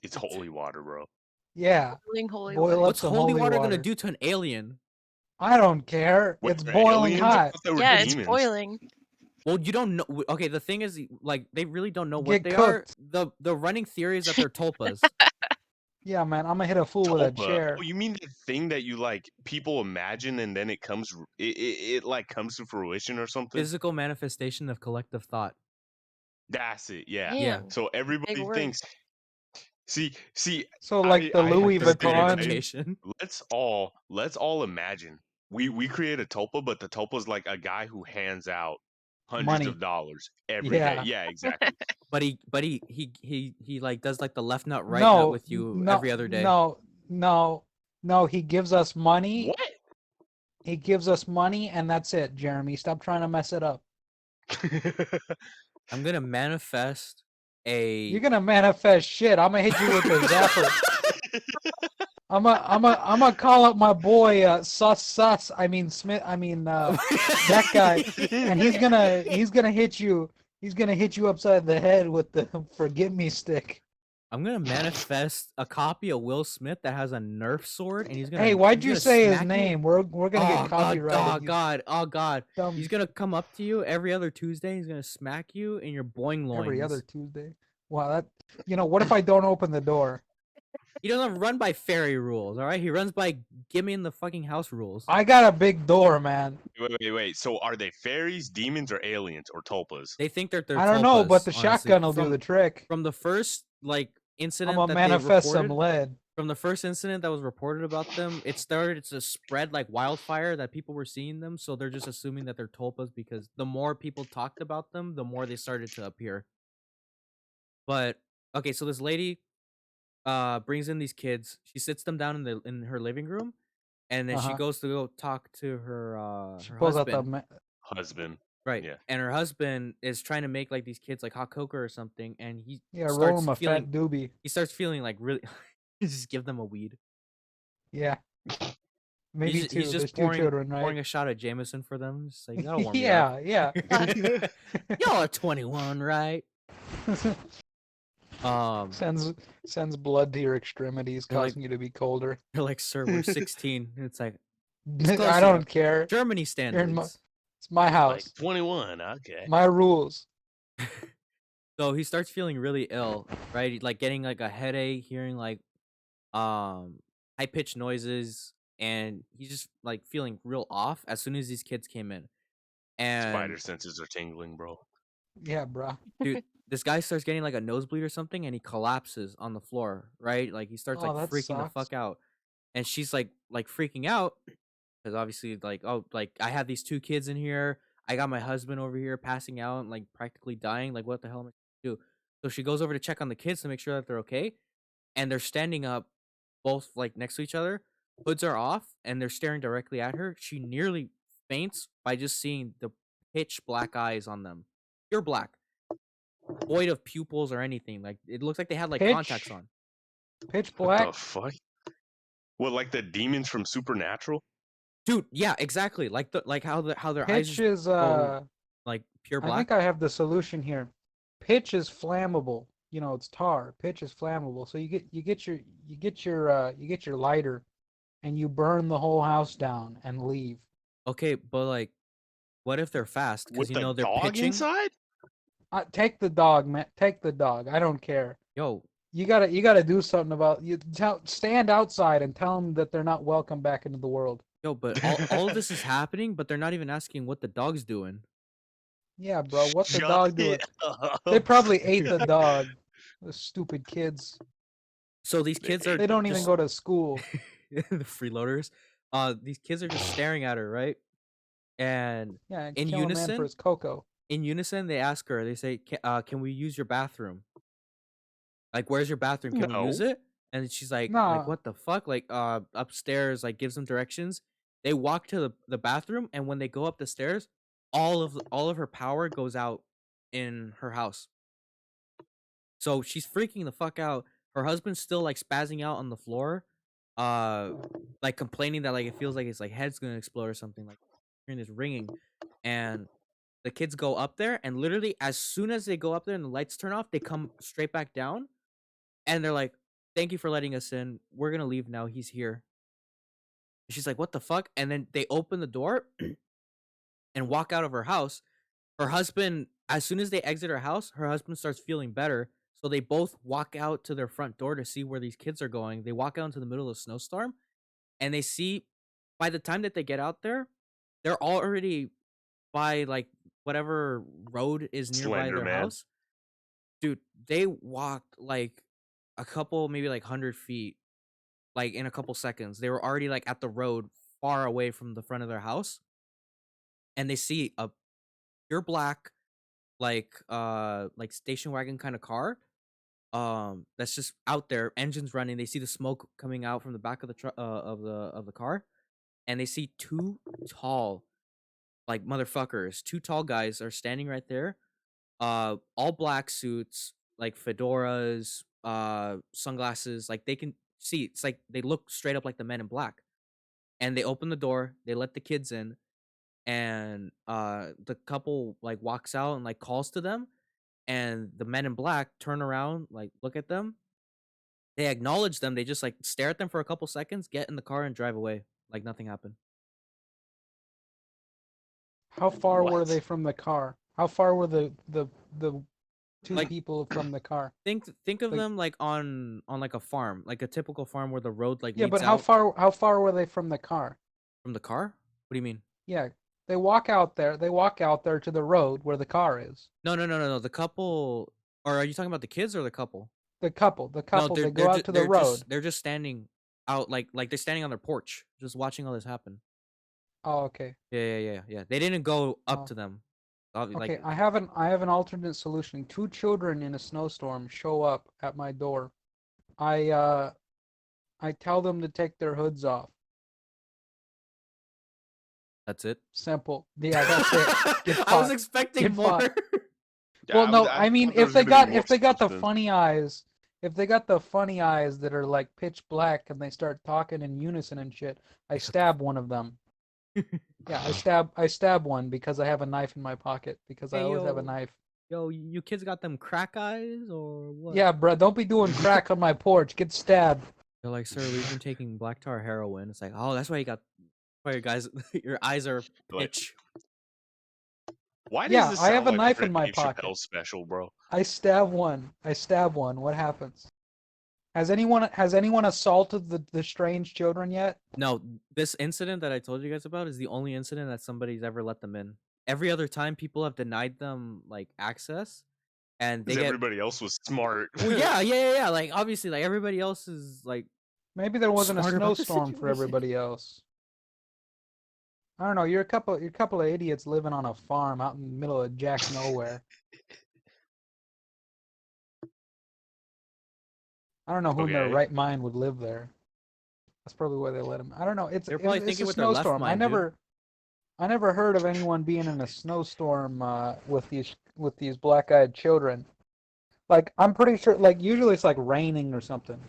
It's holy water, bro. Yeah, Holy boil water. up What's some holy holy water gonna water. do to an alien? I don't care. Wait, It's they're boiling aliens? I hot. thought they were Yeah, it's demons. boiling. Well, you don't know. Okay, the thing is, like, they really don't know what Get they cooked. are. The running theory is that they're tulpas. Yeah, man, I'm gonna hit a fool with a Tulpa. chair. Oh, you mean that thing that you like people imagine and then it comes it like comes to fruition or something? Physical manifestation of collective thought. That's it. Yeah. Yeah. Damn. So Big everybody word. thinks. See. So like the I Louis have to say, Vuitton. guys, Interpretation. let's all imagine. We create a tulpa, but the tulpa's like a guy who hands out hundreds Money. of dollars every day. Yeah. Yeah, exactly. But he like does like the left nut right No, nut with you no, every other day. No. He gives us money. What? He gives us money, and that's it. Jeremy, stop trying to mess it up. I'm gonna manifest a. You're gonna manifest shit. I'm gonna hit you with the zapper. I'm a call up my boy Sus. I mean Smith. I mean that guy, and he's gonna hit you. He's gonna hit you upside the head with the forgive me stick. I'm gonna manifest a copy of Will Smith that has a Nerf sword, and he's gonna. Hey, why'd he's you gonna say his smack you. name? We're gonna get copyrighted. Oh God! Oh God! Dumb He's gonna come up to you every other Tuesday. He's gonna smack you in your boing loins. every other Tuesday. Wow, that what if I don't open the door? He doesn't run by fairy rules, all right? He runs by give me in the fucking house rules. I got a big door, man. Wait. So are they fairies, demons, or aliens, or tulpas? They think they're I don't know, but the tulpas, shotgun will honestly. do the trick. From the first I'm incident gonna that manifest they some reported, lead. from the first incident that was reported about them, it started to spread like wildfire that people were seeing them, so they're just assuming that they're tulpas because the more people talked about them, the more they started to appear. But okay, so this lady brings in these kids. She sits them down in her living room, and then she Uh-huh. goes to go talk to her She her pulls out husband. the Husband. Right. Yeah. And her husband is trying to make like these kids like hot cocoa or something, and he roll starts him a feeling fat doobie. he starts feeling like really just give them a weed. Yeah. Maybe he's two. just There's pouring, two children, right? pouring a shot of Jameson for them. Just like that'll warm yeah, you up. yeah. Y'all are 21, right? Sends blood to your extremities, They're like- causing you to be colder. They're like, sir, we're 16. And it's like I don't care. Germany You're standards. in it's my house. Like 21. Okay. My rules. So he starts feeling really ill, right? Like getting like a headache, hearing like high pitched noises, and he's just like feeling real off as soon as these kids came in. And Spider senses are tingling, bro. Yeah, bro. dude, this guy starts getting like a nosebleed or something, and he collapses on the floor, right? Like he starts Oh, like that freaking the sucks. fuck out, and she's like freaking out because obviously like, oh, like I have these two kids in here, I got my husband over here passing out and like practically dying, like what the hell am I supposed to do? So she goes over to check on the kids to make sure that they're okay, and they're standing up both like next to each other, hoods are off, and they're staring directly at her. She nearly faints by just seeing the pitch black eyes on them, pure black, void of pupils or anything. Like it looks like they had like contacts on. Pitch What black. the fuck? What, like the demons from Supernatural? Dude, yeah, exactly. Like how their eyes Pitch just is go like pure I black. think I have the solution here. Pitch is flammable. It's tar. Pitch is flammable. So you get your lighter, and you burn the whole house down and leave. Okay, but like, what if they're fast? With Because the they're dog pitching. inside? Take the dog, man. Take the dog. I don't care. Yo, You gotta do something about stand outside and tell them that they're not welcome back into the world. yo, but all of this is happening, but they're not even asking what the dog's doing. Yeah, bro. What's the Shut dog doing? it up. They probably ate the dog. The stupid kids. So these kids are They don't even just- go to school. the freeloaders. These kids are just staring at her, right? And Yeah, In kill a man unison? for his cocoa. in unison, they ask her. They say, Can we use your bathroom? Like, where's your bathroom? Can we use No. it?" And she's like, Nah. what the fuck? Like, upstairs, like, gives them directions. They walk to the bathroom, and when they go up the stairs, all of her power goes out in her house. So she's freaking the fuck out. Her husband's still like spazzing out on the floor, like complaining that like it feels like his like head's gonna explode or something. Like hearing this ringing, and the kids go up there, and literally as soon as they go up there and the lights turn off, they come straight back down, and they're like, "Thank you for letting us in. We're gonna leave now. He's here." And she's like, "What the fuck?" And then they open the door and walk out of her house. Her husband, as soon as they exit her house, her husband starts feeling better. So they both walk out to their front door to see where these kids are going. They walk out into the middle of a snowstorm, and they see by the time that they get out there, they're already by like whatever road is nearby Slender their Man. house. Dude, they walked like a couple, maybe like 100 feet, like in a couple seconds. They were already like at the road far away from the front of their house. And they see a pure black, like station wagon kind of car. That's just out there, engines running. They see the smoke coming out from the back of the truck of the car, and they see two tall, like motherfuckers. Two tall guys are standing right there. All black suits, like fedoras, sunglasses. Like see, it's like they look straight up like the Men in Black, and they open the door, they let the kids in, and the couple like walks out and like calls to them, and the Men in Black turn around, like look at them, they acknowledge them, they just like stare at them for a couple seconds, get in the car, and drive away like nothing happened. How far were What? they from the car? How far were the two Like- people from the car? Think of Like- them like on like a farm, like a typical farm where the road like Yeah, leads but out how far were they from the car? from the car. What do you mean? Yeah, they walk out there. They walk out there to the road where the car is. No. The couple, or are you talking about the kids or the couple? The couple. No, They go out to the road. They're just standing out, like they're standing on their porch, just watching all this happen. Oh, okay. Yeah. They didn't go up Oh. to them. Okay, Like, I have an alternate solution. 2 children in a snowstorm show up at my door. I tell them to take their hoods off. that's it. Simple. Yeah, that's it. Get I was fucked. expecting Get more. fucked. Yeah, Well, no, I I mean thought there if was they gonna be got more the substance. funny eyes, if they got the funny eyes that are like pitch black and they start talking in unison and shit, I stab one of them. Yeah, I stab one because I have a knife in my pocket because I Hey, always have a yo. knife. Yo, you kids got them crack eyes or what? Yeah, bruh, don't be doing crack on my porch. Get stabbed. They're like, sir, we've been taking black tar heroin. It's like, oh, that's why you got, why your guys, your eyes are Like, pitch. Why does Yeah, this I have sound a like knife in Fred my Dave pocket. Chappelle special, bro? I stab one. What happens? Has anyone assaulted the strange children yet? No, this incident that I told you guys about is the only incident that somebody's ever let them in. Every other time, people have denied them like access, and they Because get. everybody else was smart. Well, yeah. Like obviously, like everybody else is like. Maybe there wasn't a Smarter about the snowstorm for situation. everybody else. I don't know. You're a couple of idiots living on a farm out in the middle of Jack nowhere. I don't know who in their Okay. right mind would live there. That's probably why they let him. I don't know. It's They're probably it's thinking a with their left snowstorm. mind, dude. I never heard of anyone being in a snowstorm with these black-eyed children. Like I'm pretty sure. Like usually it's like raining or something.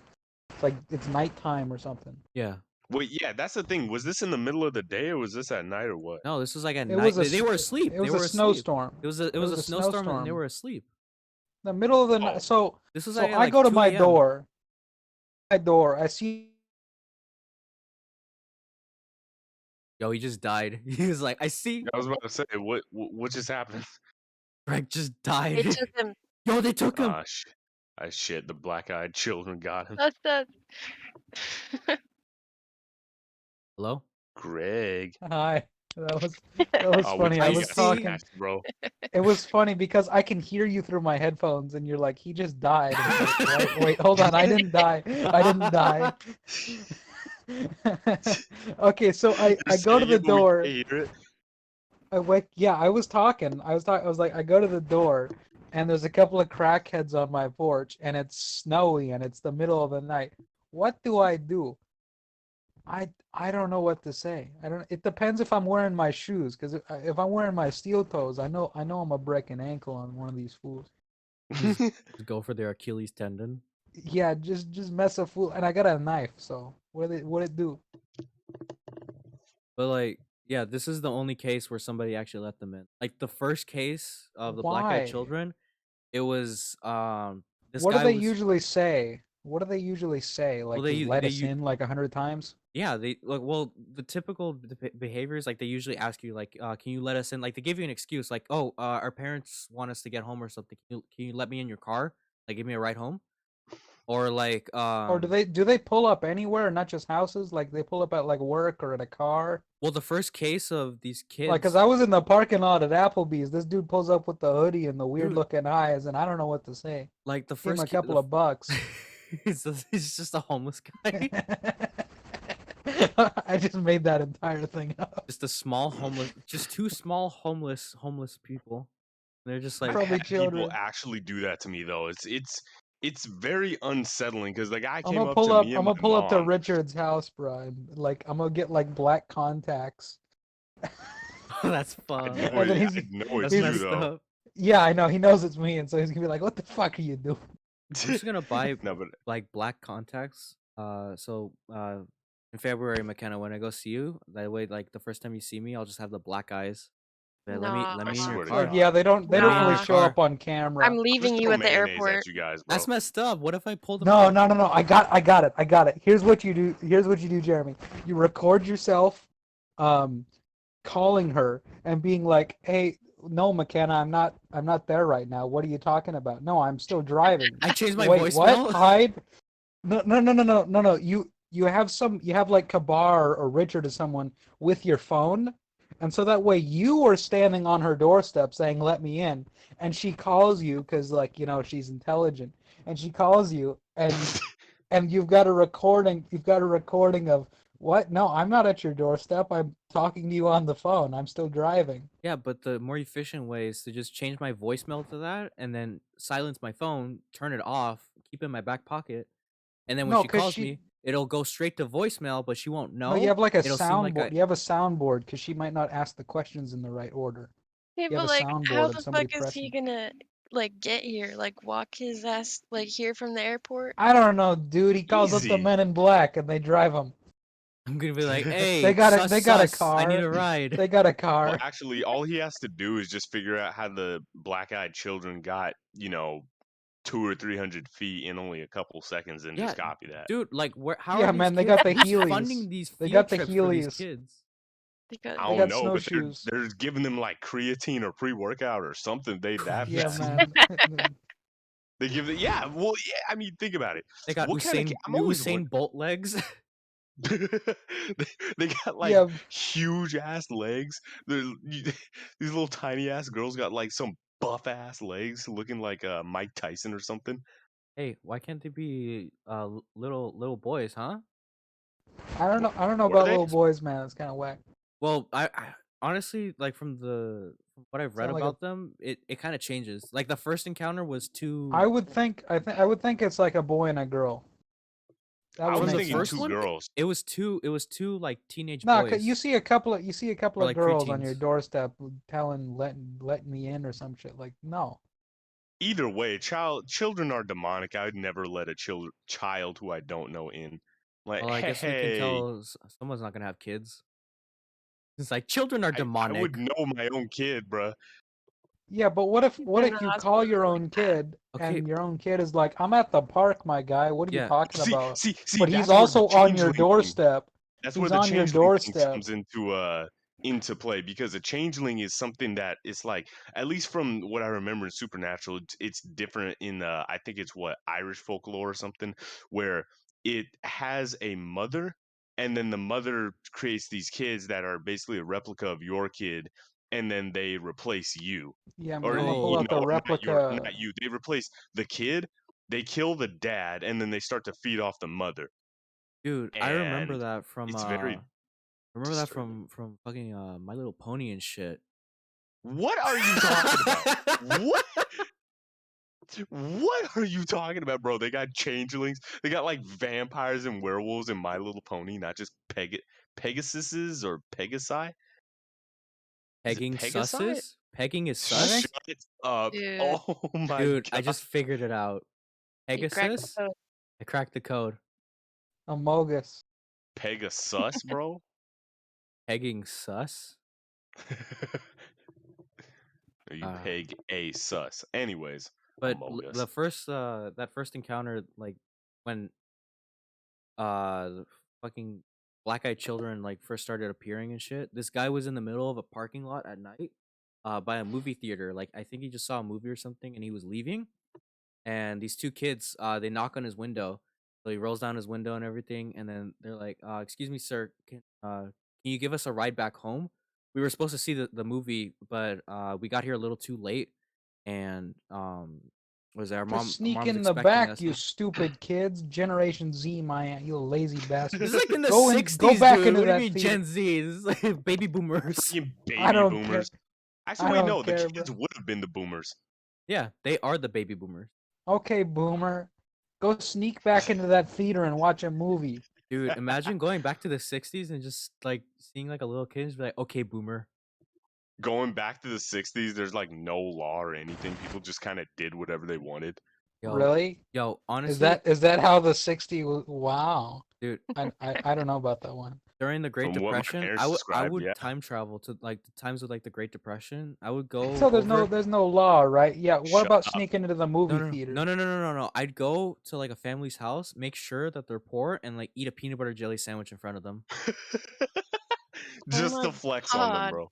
It's like it's nighttime or something. Yeah. Well, yeah, that's the thing. Was this in the middle of the day or was this at night or what? No, this was like at It night. was a They were asleep. It was They a were snowstorm. asleep. It was a snowstorm, and they were asleep. The middle of the Oh. night. So This was so like at, I like, go to 2 my a.m. door. I see. Yo, he just died. He was like, I see. I was about to say, what just happened? Greg just They died. took him. Yo, they took him. Shit, the black-eyed children got him. That's the. Hello. Greg. Hi. That was Oh, funny. we I I was see. talking. bro. It was funny because I can hear you through my headphones, and you're like, he just died. And I'm like, wait, hold on. I didn't die. I didn't die. Okay, so I go to the door. Yeah, I was talking. I was like, I go to the door, and there's a couple of crackheads on my porch, and it's snowy, and it's the middle of the night. What do I do? I don't know what to say. It depends if I'm wearing my shoes, because if I'm wearing my steel toes, I know I'm gonna break an ankle on one of these fools. Just go for their Achilles tendon. Yeah, just mess a fool, and I got a knife. So what it do? But like, yeah, this is the only case where somebody actually let them in. Like the first case of the Why? black-eyed children, it was this What do guy they was, usually say? What do they usually say? Like, they just u- let they us u- in like 100 times? yeah, they like, well, the typical behaviors, like they usually ask you like, can you let us in? Like they give you an excuse, like, oh, our parents want us to get home or something. Can you let me in your car? Like give me a ride home? Or like Or do they pull up anywhere, not just houses? Like they pull up at like work or at a car? well, the first case of these kids, Like, cause I was in the parking lot at Applebee's. This dude pulls up with the hoodie and the weird Dude. looking eyes, and I don't know what to say. like the Give him first a couple of bucks. he's just a homeless guy. I just made that entire thing up. Just a small homeless, just 2 small homeless people. They're just like, Probably I've had people children. actually do that to me though. It's very unsettling because the guy I'm came gonna up pull to up. me I'm and gonna my pull up to mom. Richard's house, bro. And, like, I'm gonna get like black contacts. that's I fun. know, And then it, he's- I know it's That's you messed though. up. Yeah, I know. He knows it's me, and so he's gonna be like, "What the fuck are you doing?" I'm just gonna buy No, but like black contacts In February, McKenna, when I go see you, that way, like the first time you see me, I'll just have the black eyes. Yeah, let me Nah. in your swear to car. Like, yeah, they don't Let me in your really Nah. show up car. on camera. I'm leaving Just you throw at the mayonnaise airport. at you guys, bro. That's messed up. What if I pulled the No, no, no, no. I got it. Here's what you do. Here's what you do, Jeremy. You record yourself, calling her and being like, "Hey, no, McKenna, I'm not there right now. What are you talking about? No, I'm still driving. I changed my Wait, what? voicemail. Hide? No, no, no, no, no, no, no. You have like Kabar or Richard or someone with your phone, and so that way you are standing on her doorstep saying, "Let me in," and she calls you because like she's intelligent, and she calls you and you've got a recording. You've got a recording of what? No, I'm not at your doorstep. I'm talking to you on the phone. I'm still driving. Yeah, but the more efficient way is to just change my voicemail to that and then silence my phone, turn it off, keep it in my back pocket, and then when No, she because calls me, it'll go straight to voicemail, but she won't no, you know. have like a It'll seem like soundboard. You have a soundboard because she might not ask the questions in the right order. Hey, You have but a like, how soundboard of the somebody fuck is he pressing. gonna like get here? Like, walk his ass like here from the airport? I don't know, dude. He calls up the Easy. Men in Black and they drive him. I'm gonna be like, They hey, got sus, they got a sus, I need car. a ride. They got a Well, car. actually, all he has to do is just figure out how the black-eyed children got, 200 or 300 feet in only a couple seconds, and Yeah, just copy that. dude, like, how Yeah, are these man. They kids? got the Who's Heelys. funding these They field got the trips for these Heelys. kids? They got I They don't got know, but snowshoes. they're giving them like creatine or pre-workout or something. They that Yeah, fat. man. They give it. Yeah, well, yeah. I mean, think about it. They got What kind of? I'm always Usain Bolt legs. they got like Yeah, huge ass legs. These little tiny ass girls got like some buff ass legs, looking like Mike Tyson or something. Hey, why can't they be little boys, huh? I don't know. I don't know What are about they? little boys, man. It's kind of whack. Well, I honestly like from what I've read Sound like a. about them, it kind of changes. Like the first encounter was too I would think. I would think it's like a boy and a girl. That I would from was the make thinking sense. first two one. girls. It was two like teenage No, boys you see a couple or of like girls on your preteens. doorstep letting me in or some shit. Like no. Either way, children are demonic. I would never let a child who I don't know in. Like, Well, I guess we can hey, tell someone's not gonna have kids. It's like children are I would demonic. know my own kid, bruh. Yeah, but what He's if in the you call hospital your like own that. kid Okay, and your own kid is like, "I'm at the park, my guy. What are you yeah. talking See, about?" see, see. But he's That's where the also on your changeling thing. doorstep. That's where He's the on your changeling thing doorstep. comes into play, because a changeling is something that is like, at least from what I remember in Supernatural, it's different in I think it's what, Irish folklore or something, where it has a mother, and then the mother creates these kids that are basically a replica of your kid, and then they replace you, Yeah, or man, they'll pull out the replica. not you. They replace the kid. They kill the dad, and then they start to feed off the mother, Dude, I remember and that from it's very remember that disturbing. from fucking My Little Pony and shit. What are you talking about? What? What are you talking about, bro? They got changelings. They got like vampires and werewolves in My Little Pony, not just Pegasuses or Pegasi. Is it Pegging Pegasi? susses? Pegging is I sus? think Shut up. Dude, Oh my Dude, I god. just figured it out. you cracked Pegasus? the code. I cracked the code. Amogus. Pegasus, bro? Pegging sus? You Uh, peg a sus. Anyways, but Among the Us. first that first encounter, like when the fucking black-eyed children like first started appearing and shit, this guy was in the middle of a parking lot at night by a movie theater. Like I think he just saw a movie or something and he was leaving, and these two kids they knock on his window, so he rolls down his window and everything, and then they're like, excuse me, sir, can you give us a ride back home? We were supposed to see the movie, but we got here a little too late, and was our Just our sneak mom's in the expecting back, us. you stupid kids. Generation Z, you lazy bastard. This is like in the Go 60s, back dude. into What do you that mean theater. Gen Z? This is like baby boomers. Fucking I baby don't care. boomers. Actually, I wait, don't no, the care, kids bro. would have been the boomers. Yeah, they are the baby boomers. Okay, boomer. Go sneak back into that theater and watch a movie. Dude, imagine going back to the 60s and just like seeing like a little kid and just be like, okay, boomer. Going back to the 60s, there's like no law or anything. People just kind of did whatever they wanted. Really? Yo, honestly, Is that how the 60 was? Wow. dude, I don't know about that one. during the Great From what my Depression, parents I described, would yeah. time travel to like the times of like the Great Depression. I would go So over. there's no law, right? Yeah. What Shut about up. sneaking into the No, movie no, theater? no, no, no, no, no, no. I'd go to like a family's house, make sure that they're poor, and like eat a peanut butter jelly sandwich in front of them. Just my to flex on them, God. bro.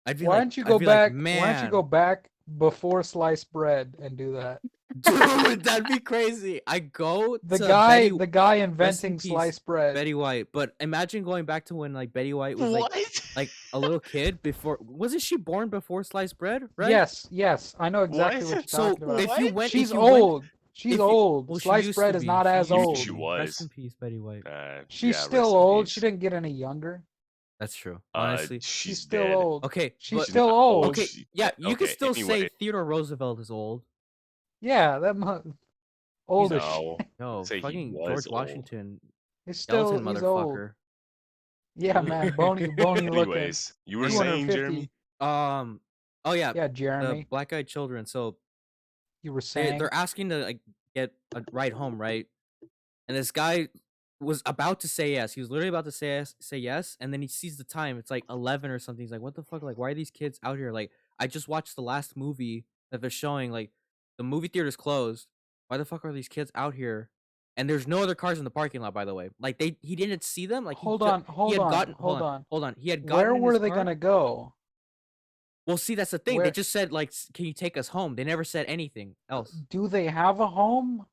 I'd be Why like, don't you I'd go be like, back? Why don't you go man, back before sliced bread and do that? dude, that'd be crazy. I go The to guy, Betty, the guy rest in inventing peace, sliced bread. Betty White. But imagine going back to when like Betty White was What? like a little kid before. Wasn't she born before sliced bread? Right? Yes, I know exactly what What? you're So talking about. if you What? went, She's if you went, old. She's if you, old. well, she Sliced used bread to is be. not as She used old. to She be. was. Rest in peace, Betty White. She's Yeah, still rest in old. peace. She didn't get any younger. That's true. Honestly, She's still dead. old. okay, She's but still not old. okay, yeah, you okay, can still anyway. say Theodore Roosevelt is old. Yeah, old as shit. No. No, Say he fucking was George old. Washington, He's skeleton he's old. motherfucker. Yeah, man, bony looking. Anyways, you were saying, 250. Jeremy? Oh yeah, Yeah, the Jeremy, black-eyed children. So you were saying. they're asking to like get a ride home, right? And this guy was about to say yes. He was literally about to say yes, and then he sees the time. It's like 11 or something. He's like, "What the fuck? Like, why are these kids out here? Like, I just watched the last movie that they're showing. Like, the movie theater's closed. Why the fuck are these kids out here? And there's no other cars in the parking lot, by the way. Like, he didn't see them. Like, Hold he on, he had gotten hold on. hold on. He had gotten Where in were his they car. gonna go? Well, see, that's the thing. They Where just said like, "Can you take us home?" They never said anything else. do they have a home?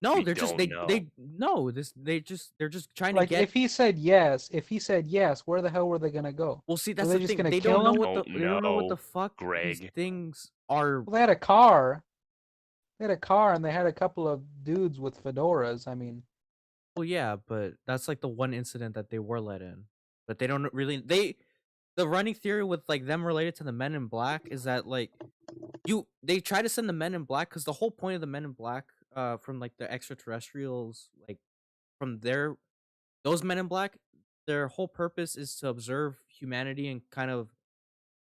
No, We they're just don't know. they no this they're just trying Like to get. if he said yes, where the hell were they gonna go? Well, see, that's they the just thing. gonna They kill don't know him? what Don't they don't know what the know, fuck these Greg. things are. Well, they had a car. They had a car and they had a couple of dudes with fedoras. I mean, Well, yeah, but that's like the one incident that they were let in. But they don't really the running theory with like them related to the Men in Black is that like they try to send the Men in Black because the whole point of the Men in Black from like the extraterrestrials like from those Men in Black, their whole purpose is to observe humanity and kind of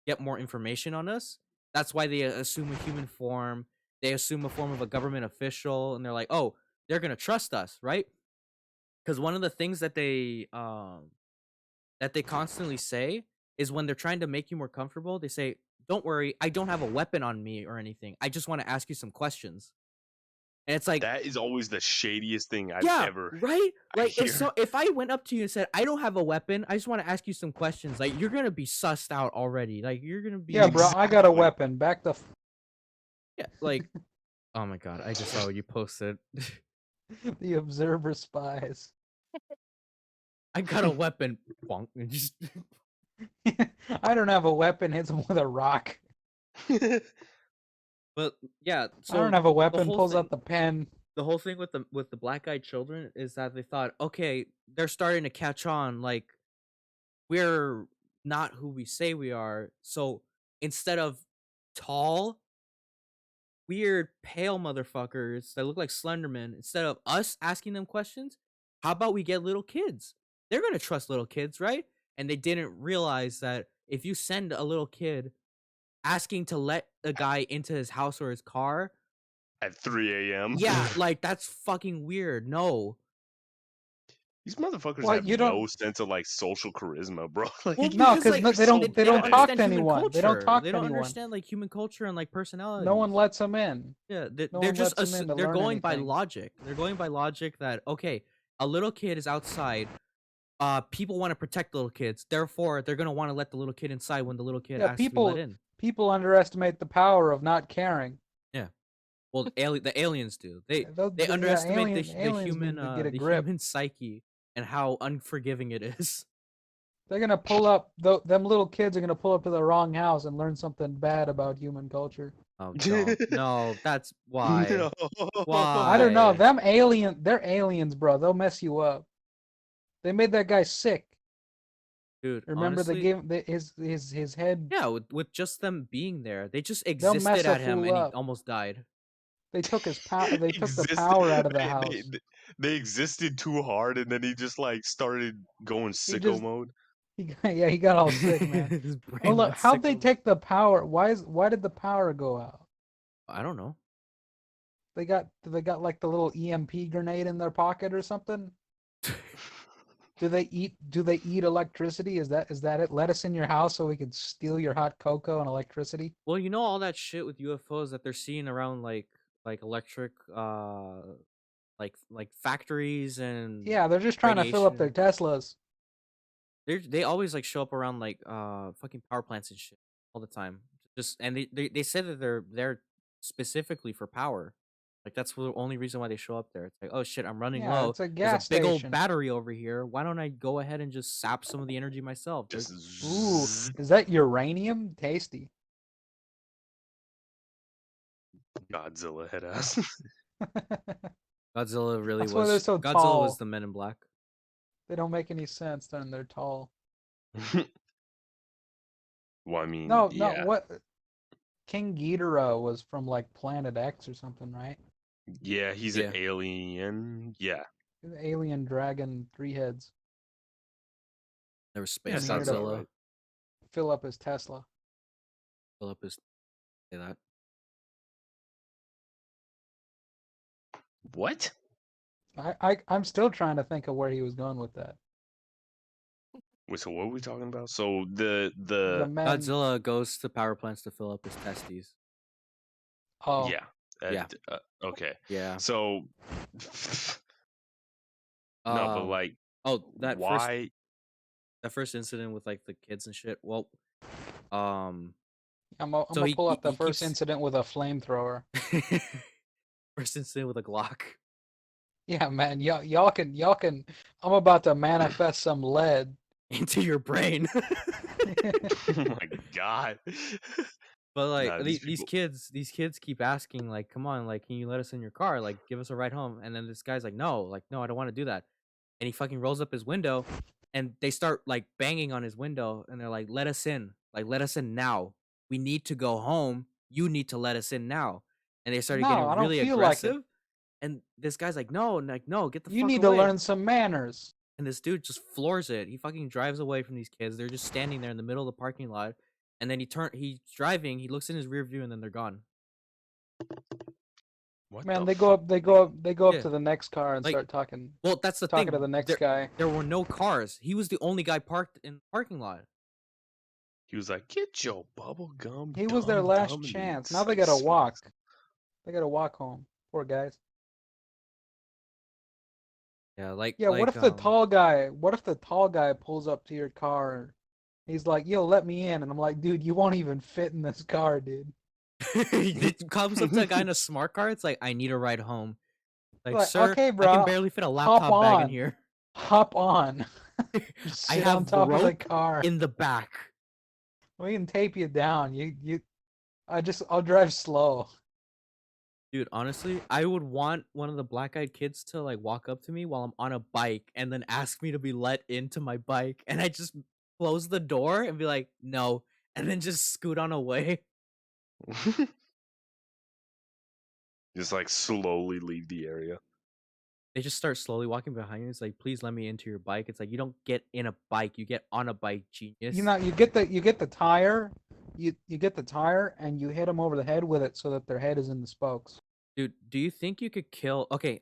get more information on us. That's why they assume a human form. They assume a form of a government official, and they're like, "Oh, they're gonna trust us, right?" Because one of the things that they constantly say is when they're trying to make you more comfortable, they say, "Don't worry, I don't have a weapon on me or anything. I just want to ask you some questions." And it's like, That is always the shadiest thing I've yeah, ever right? Like hear. if I went up to you and said, "I don't have a weapon, I just want to ask you some questions," like you're gonna be sussed out already. Like you're gonna be yeah, bro, I got a Exactly. weapon. Back the yeah, like oh my god, I just saw what you posted. the observer spies. I got a weapon. Bonk. And just I don't have a weapon. Hits him with a rock. but yeah, I don't so have a weapon. whole Pulls thing- out the pen. the whole thing with the black-eyed children is that they thought, okay, they're starting to catch on, like we're not who we say we are. So instead of tall, weird, pale motherfuckers that look like Slenderman, instead of us asking them questions, how about we get little kids? They're gonna trust little kids, right? And they didn't realize that if you send a little kid asking to let a guy into his house or his car, At 3 a.m. yeah, like that's fucking weird. No. These motherfuckers Well, have you no don't- sense of like social charisma, bro. Like, Well, No, because, 'cause like, they don't- they don't talk understand to human anyone. They don't culture. talk They to don't anyone. understand like human culture and like personality. No one lets them in. Yeah, no they're one just lets 'em in to they're learn going by anything. logic. They're going by logic that okay, a little kid is outside. People want to protect little kids. Therefore, they're gonna want to let the little kid inside when the little kid Yeah, asks to be let in. people underestimate the power of not caring. Well, the aliens do. They Yeah, underestimate aliens the need human to get a the grip. human psyche and how unforgiving it is. They're gonna pull up. Them little kids are gonna pull up to the wrong house and learn something bad about human culture. Oh, don't. No, that's why. No. Why? I don't know. Why? They're aliens, bro. They'll mess you up. They made that guy sick. Dude, Remember honestly, his head. yeah, with just them being there, they just They'll mess existed a at him fool and he up. almost died. They took his power. They took the Existed- power out of the they- house. They existed too hard, and then he just like started going sicko just- mode. He got all sick, man. His brain Oh look, went how'd they sicko. take the power? Why did the power go out? I don't know. They got like the little EMP grenade in their pocket or something? Do they eat electricity? Is that it? Let us in your house so we can steal your hot cocoa and electricity? Well, you know all that shit with UFOs that they're seeing around like electric like factories and Yeah, they're just trying to fill up their radiation. Teslas. They always like show up around like fucking power plants and shit all the time. Just and they said that they're there specifically for power. Like that's the only reason why they show up there. It's like, oh shit, I'm running Yeah, low. it's a There's a gas big old station. battery over here. Why don't I go ahead and just sap some of the energy myself? Just Ooh, zzz. is that uranium? Tasty. Godzilla head ass. Godzilla really That's why they're was. so Godzilla tall. was the Men in Black. They don't make any sense, then they're tall. Well, I mean, No, yeah, what? King Ghidorah was from like Planet X or something, right? yeah, he's Yeah. an alien. Yeah, Alien dragon, 3 heads. There was yeah, Space sounds about Godzilla. right. Fill up his Tesla. Philip is say that. What? I'm still trying to think of where he was going with that. Wait, so what are we talking about? So the The men. Godzilla goes to power plants to fill up his testes. Oh, yeah, Yeah. okay. Yeah. So no, but like, oh that why? first incident with like the kids and shit. Well, I'm so gonna pull up the he first keeps incident with a flamethrower. first incident with a Glock. Yeah, man, y'all can. I'm about to manifest some lead. Into your brain. Oh my god. But like Nah, these people. kids keep asking like, come on, like, can you let us in your car? Like, give us a ride home. And then this guy's like, no, I don't want to do that. And he fucking rolls up his window, and they start like banging on his window, and they're like, let us in, like, let us in now. We need to go home. You need to let us in now. And they started No, getting I don't really feel like it. aggressive. And this guy's like, no, get the You fuck need away. to learn some manners. And this dude just floors it. He fucking drives away from these kids. They're just standing there in the middle of the parking lot. And then he's driving, he looks in his rear view, and then they're gone. What Man, the they go fuck? up Yeah. to the next car and Like, start talking Well, that's the to thing. the next guy. There were no cars. He was the only guy parked in the parking lot. He was like, "Get your bubble gum." He was their last chance. Now they gotta walk. They gotta walk home. Poor guys. Yeah, like Yeah, what if the tall guy pulls up to your car? He's like, "Yo, let me in," and I'm like, "Dude, you won't even fit in this car, dude." it comes up to a guy in a smart car. It's like, I need a ride home. Like, Like, sir, okay, I bro, can barely fit a laptop bag in on. here. Hop on. I Sit have on top of the rope car. in the back. We can tape you down. I'll drive slow. Dude, honestly, I would want one of the black-eyed kids to like walk up to me while I'm on a bike and then ask me to be let into my bike, and I just close the door and be like, no, and then just scoot on away. Just like slowly leave the area. They just start slowly walking behind you. It's like, please let me into your bike. It's like, you don't get in a bike, you get on a bike, genius. You get the tire. You get the tire and you hit them over the head with it so that their head is in the spokes. Dude, do you think you could kill? Okay,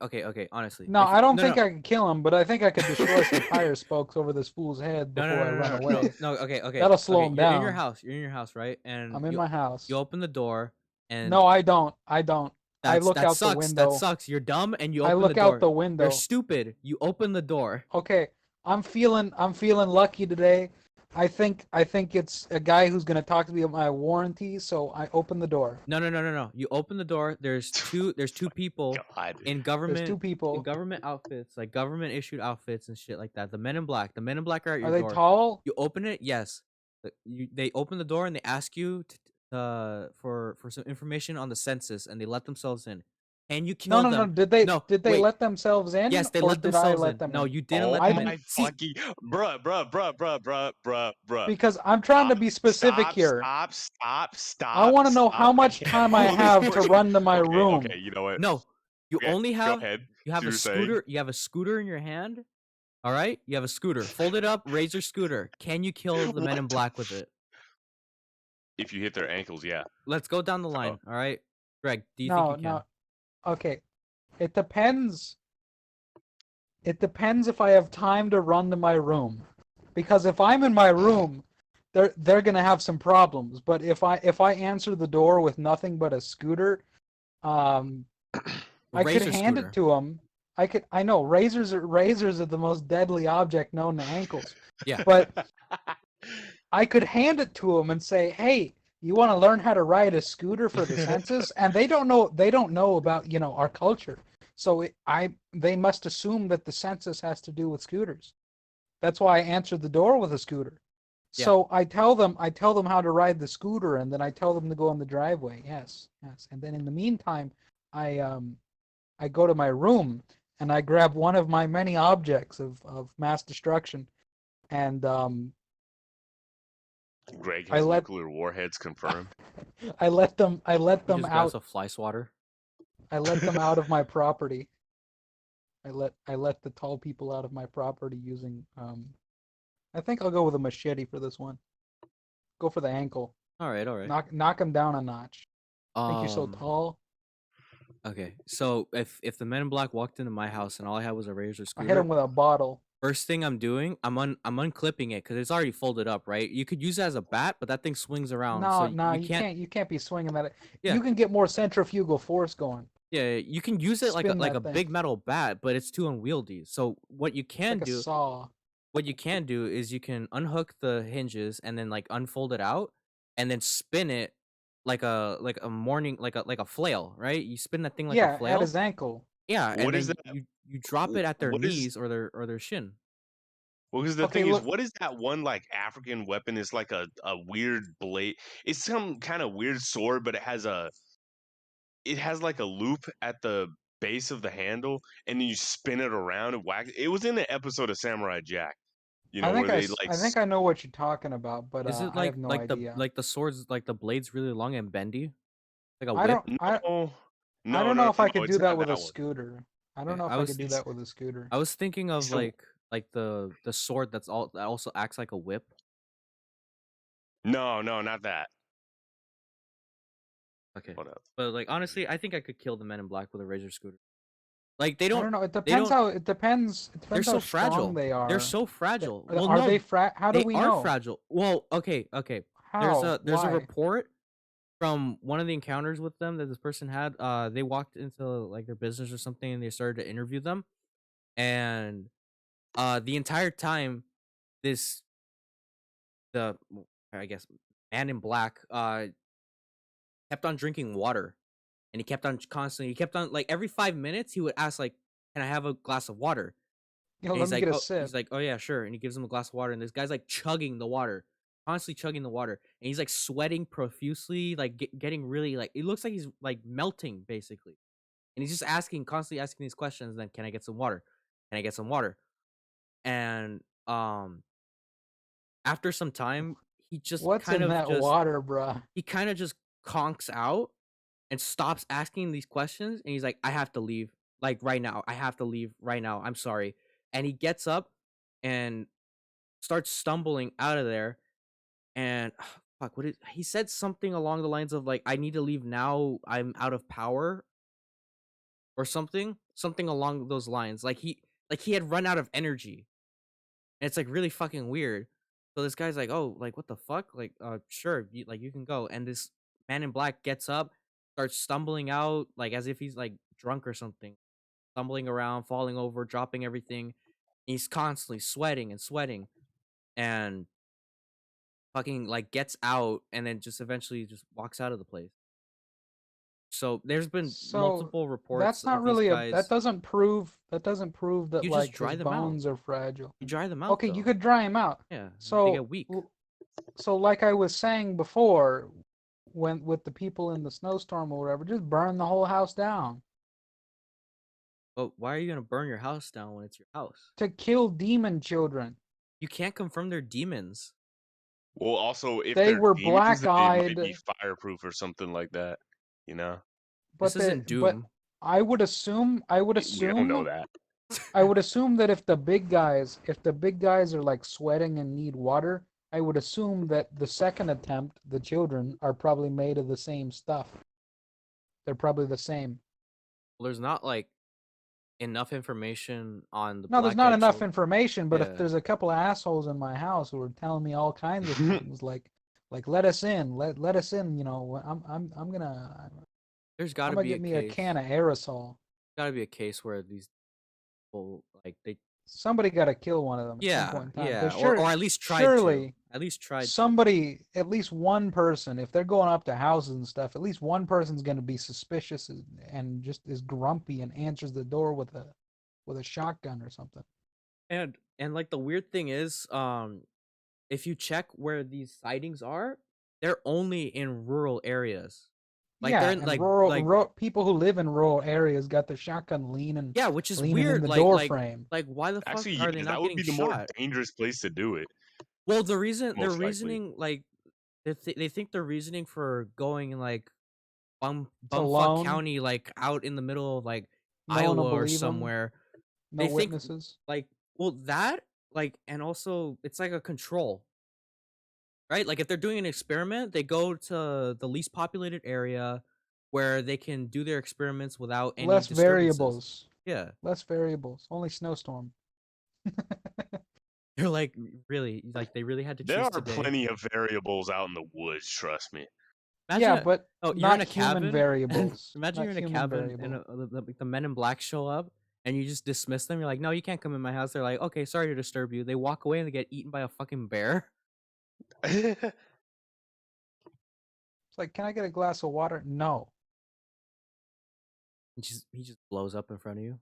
honestly. No, I don't think no. I could kill him, but I think I could destroy some tire spokes over this fool's head No, before I run away. No, okay. That'll slow him You're in down. your house. You're in your house, right? And I'm in my house. You open the door, and No, I don't. I look that out sucks. the window. That sucks. You're dumb, and you open I the look door. out the window. You're stupid. You open the door. Okay, I'm feeling lucky today. I think it's a guy who's gonna talk to me about my warranty, so I open the door. No. You open the door. There's two people God. in government. There's 2 people. In government outfits, like government issued outfits and shit like that. The Men in Black. The Men in Black are at your Are they door. tall? You open it, yes. They open the door and they ask you for some information on the census, and they let themselves in. Can you kill them? No. Did they wait. let themselves in? Yes, they or let did themselves I let in. them No, in? you didn't Oh let them my in. See, fucking bruh. Because I'm trying to be specific here. Stop. I want to know how much time I have to run to my room. Okay, you know what? no, you Okay, only have. Go ahead. You have So a you're saying- scooter. You have a scooter in your hand. All right, you have a scooter. Fold it up. Razor scooter. Can you kill the Men in What? Black with it? If you hit their ankles, yeah. Let's go down the line. All right, Greg. Do you No, think you can? Okay, it depends. It depends if I have time to run to my room, because if I'm in my room, they're gonna have some problems. But if I answer the door with nothing but a scooter, um, I could Razor hand scooter. it to them. I know razors are the most deadly object known to ankles, Yeah. but I could hand it to them and say, "Hey, you want to learn how to ride a scooter for the census?" And they don't know about our culture, so they must assume that the census has to do with scooters. That's why I answered the door with a scooter. Yeah. So I tell them how to ride the scooter, and then I tell them to go in the driveway. Yes, yes. And then in the meantime, I go to my room and I grab one of my many objects of mass destruction, and Greg I has let nuclear warheads confirmed. I let them He them just grabs out. a fly swatter. I let them out of my property. I let the tall people out of my property using I think I'll go with a machete for this one. Go for the ankle. All right. Knock them down a notch. Think you're so Um. tall? Okay. So if the Men in Black walked into my house and all I had was a razor I hit scooter, him with a bottle. first thing I'm doing, I'm unclipping it because it's already folded up, right? You could use it as a bat, but that thing swings around, so No, you you can't. can't be swinging that. Yeah. You can get more centrifugal force going. Yeah, you can use it like Spin a that thing. big metal bat, but it's too unwieldy. So what you It's can like a do, saw. is you can unhook the hinges and then like unfold it out, and then spin it like a morning like a flail, right? You spin that thing like a Yeah, at flail. his ankle. Yeah, and What is then that? you drop it at their What is? knees or their shin. Well, because the Okay, thing is, look. what is that one like African weapon? It's like a weird blade. It's some kind of weird sword, but it has like a loop at the base of the handle, and then you spin it around and whack. It was in an episode of Samurai Jack, where they like. I think I know what you're talking about, but Is it I have no idea. like the swords like the blades really long and bendy, like a I whip? don't I No, I no, don't no, know if I no. could It's do that not with a that one. scooter. I don't Okay, know if I I was could do It's that with a scooter. I was thinking of it's the like the sword that also acts like a whip. no, no, not that. Okay, Hold up. but like honestly, I think I could kill the Men in Black with a razor scooter. Like I don't know. It they're depends how so strong fragile. they They're are. so fragile. Well, Are they no, how do they we are know? fragile. Well, okay. How? There's a Why? report from one of the encounters with them that this person had. They walked into like their business or something, and they started to interview them, and the entire time, this the I guess man in black kept on drinking water, and he kept on like every 5 minutes he would ask like, "Can I have a glass of water?" Yo, And let me get a he's sip. like, "Oh yeah, sure." And he gives him a glass of water, and this guy's like chugging the water, constantly chugging the water, and he's like sweating profusely, like getting really like it looks like he's like melting basically, and he's just constantly asking these questions. Then, can I get some water? Can I get some water? And after some time, he just What's in that water, bruh? he kind of just conks out and stops asking these questions, and he's like, I have to leave, like right now. I have to leave right now. I'm sorry. And he gets up and starts stumbling out of there, and fuck, what is he said something along the lines of like, I need to leave now, I'm out of power, or something along those lines. Like he had run out of energy, and it's like really fucking weird. So this guy's like, oh, like what the fuck, like sure, you can go. And this man in black gets up, starts stumbling out like as if he's like drunk or something, stumbling around, falling over, dropping everything. He's constantly sweating, and fucking like gets out, and then just eventually just walks out of the place. So there's been So multiple reports that's not of these really guys. that doesn't prove that You just like dry his them out. bones are fragile. You dry them out Okay, you though. could dry him out. Yeah, they So get weak. so like I was saying before, when with the people in the snowstorm or whatever, just burn the whole house down But why are you gonna burn your house down when it's your house? to kill demon children. You can't confirm they're demons. Well, also if They they're were demons, then they might be black-eyed, fireproof or something like that. You know, This but isn't Doom. I would assume we don't know that. I would assume that if the big guys are like sweating and need water, I would assume that the second attempt, the children are probably made of the same stuff. They're probably the same. there's not like enough information on the No, there's black not eyed enough children. information, but if Yeah. there's a couple of assholes in my house who are telling me all kinds of things, like let us in, let us in, you know, I'm gonna There's I'm got to gonna be a get me a case. can of aerosol. Got to be a case where these people like they. Somebody got to kill one of them at some Yeah, point in time. yeah, Because sure, or at least tried surely to. At least tried to. somebody, at least one person, if they're going up to houses and stuff, at least one person's gonna be suspicious and just is grumpy and answers the door with a shotgun or something. And like the weird thing is, if you check where these sightings are, they're only in rural areas. Like Yeah, they're in and like rural people who live in rural areas got the shotgun leaning yeah, which is in weird. the door Like frame. why the fuck Actually, are they yeah, not that would getting be the more shot? dangerous place to do it. Well, their Most likely. reasoning, like they think their reasoning for going like It's bumfuck alone. county, like out in the middle of like No one will Iowa or believe 'em. somewhere. No They think witnesses. like well that like and also it's like a control, right? Like if they're doing an experiment, they go to the least populated area where they can do their experiments without any Less disturbances. variables. Yeah, Less variables. Only snowstorm. they're like really like they really had to There choose are today. plenty of variables out in the woods. Trust me. Imagine Yeah, but oh, you're in not a human cabin. variables. Imagine Not you're in a human cabin and variable. the men in black show up and you just dismiss them. You're like, no, you can't come in my house. They're like, okay, sorry to disturb you. They walk away and they get eaten by a fucking bear. It's like, can I get a glass of water? No. And he just blows up in front of you.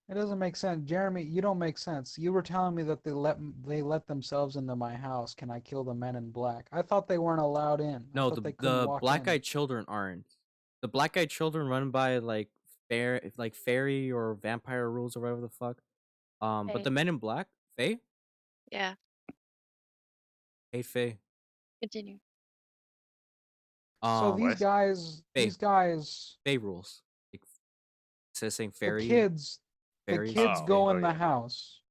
It doesn't make sense. Jeremy, you don't make sense. You were telling me that they let themselves into my house. Can I kill the men in black? I thought they weren't allowed in. I No, thought they couldn't the walk black in. eyed children aren't. The black eyed children run by like fairy or vampire rules or whatever the fuck. But Okay. the men in black, Fae, Yeah. hate Fae. Continue. So What? these guys, Fae rules. Like, instead of saying the fairy, kids fairies. go Oh, in the yeah. house.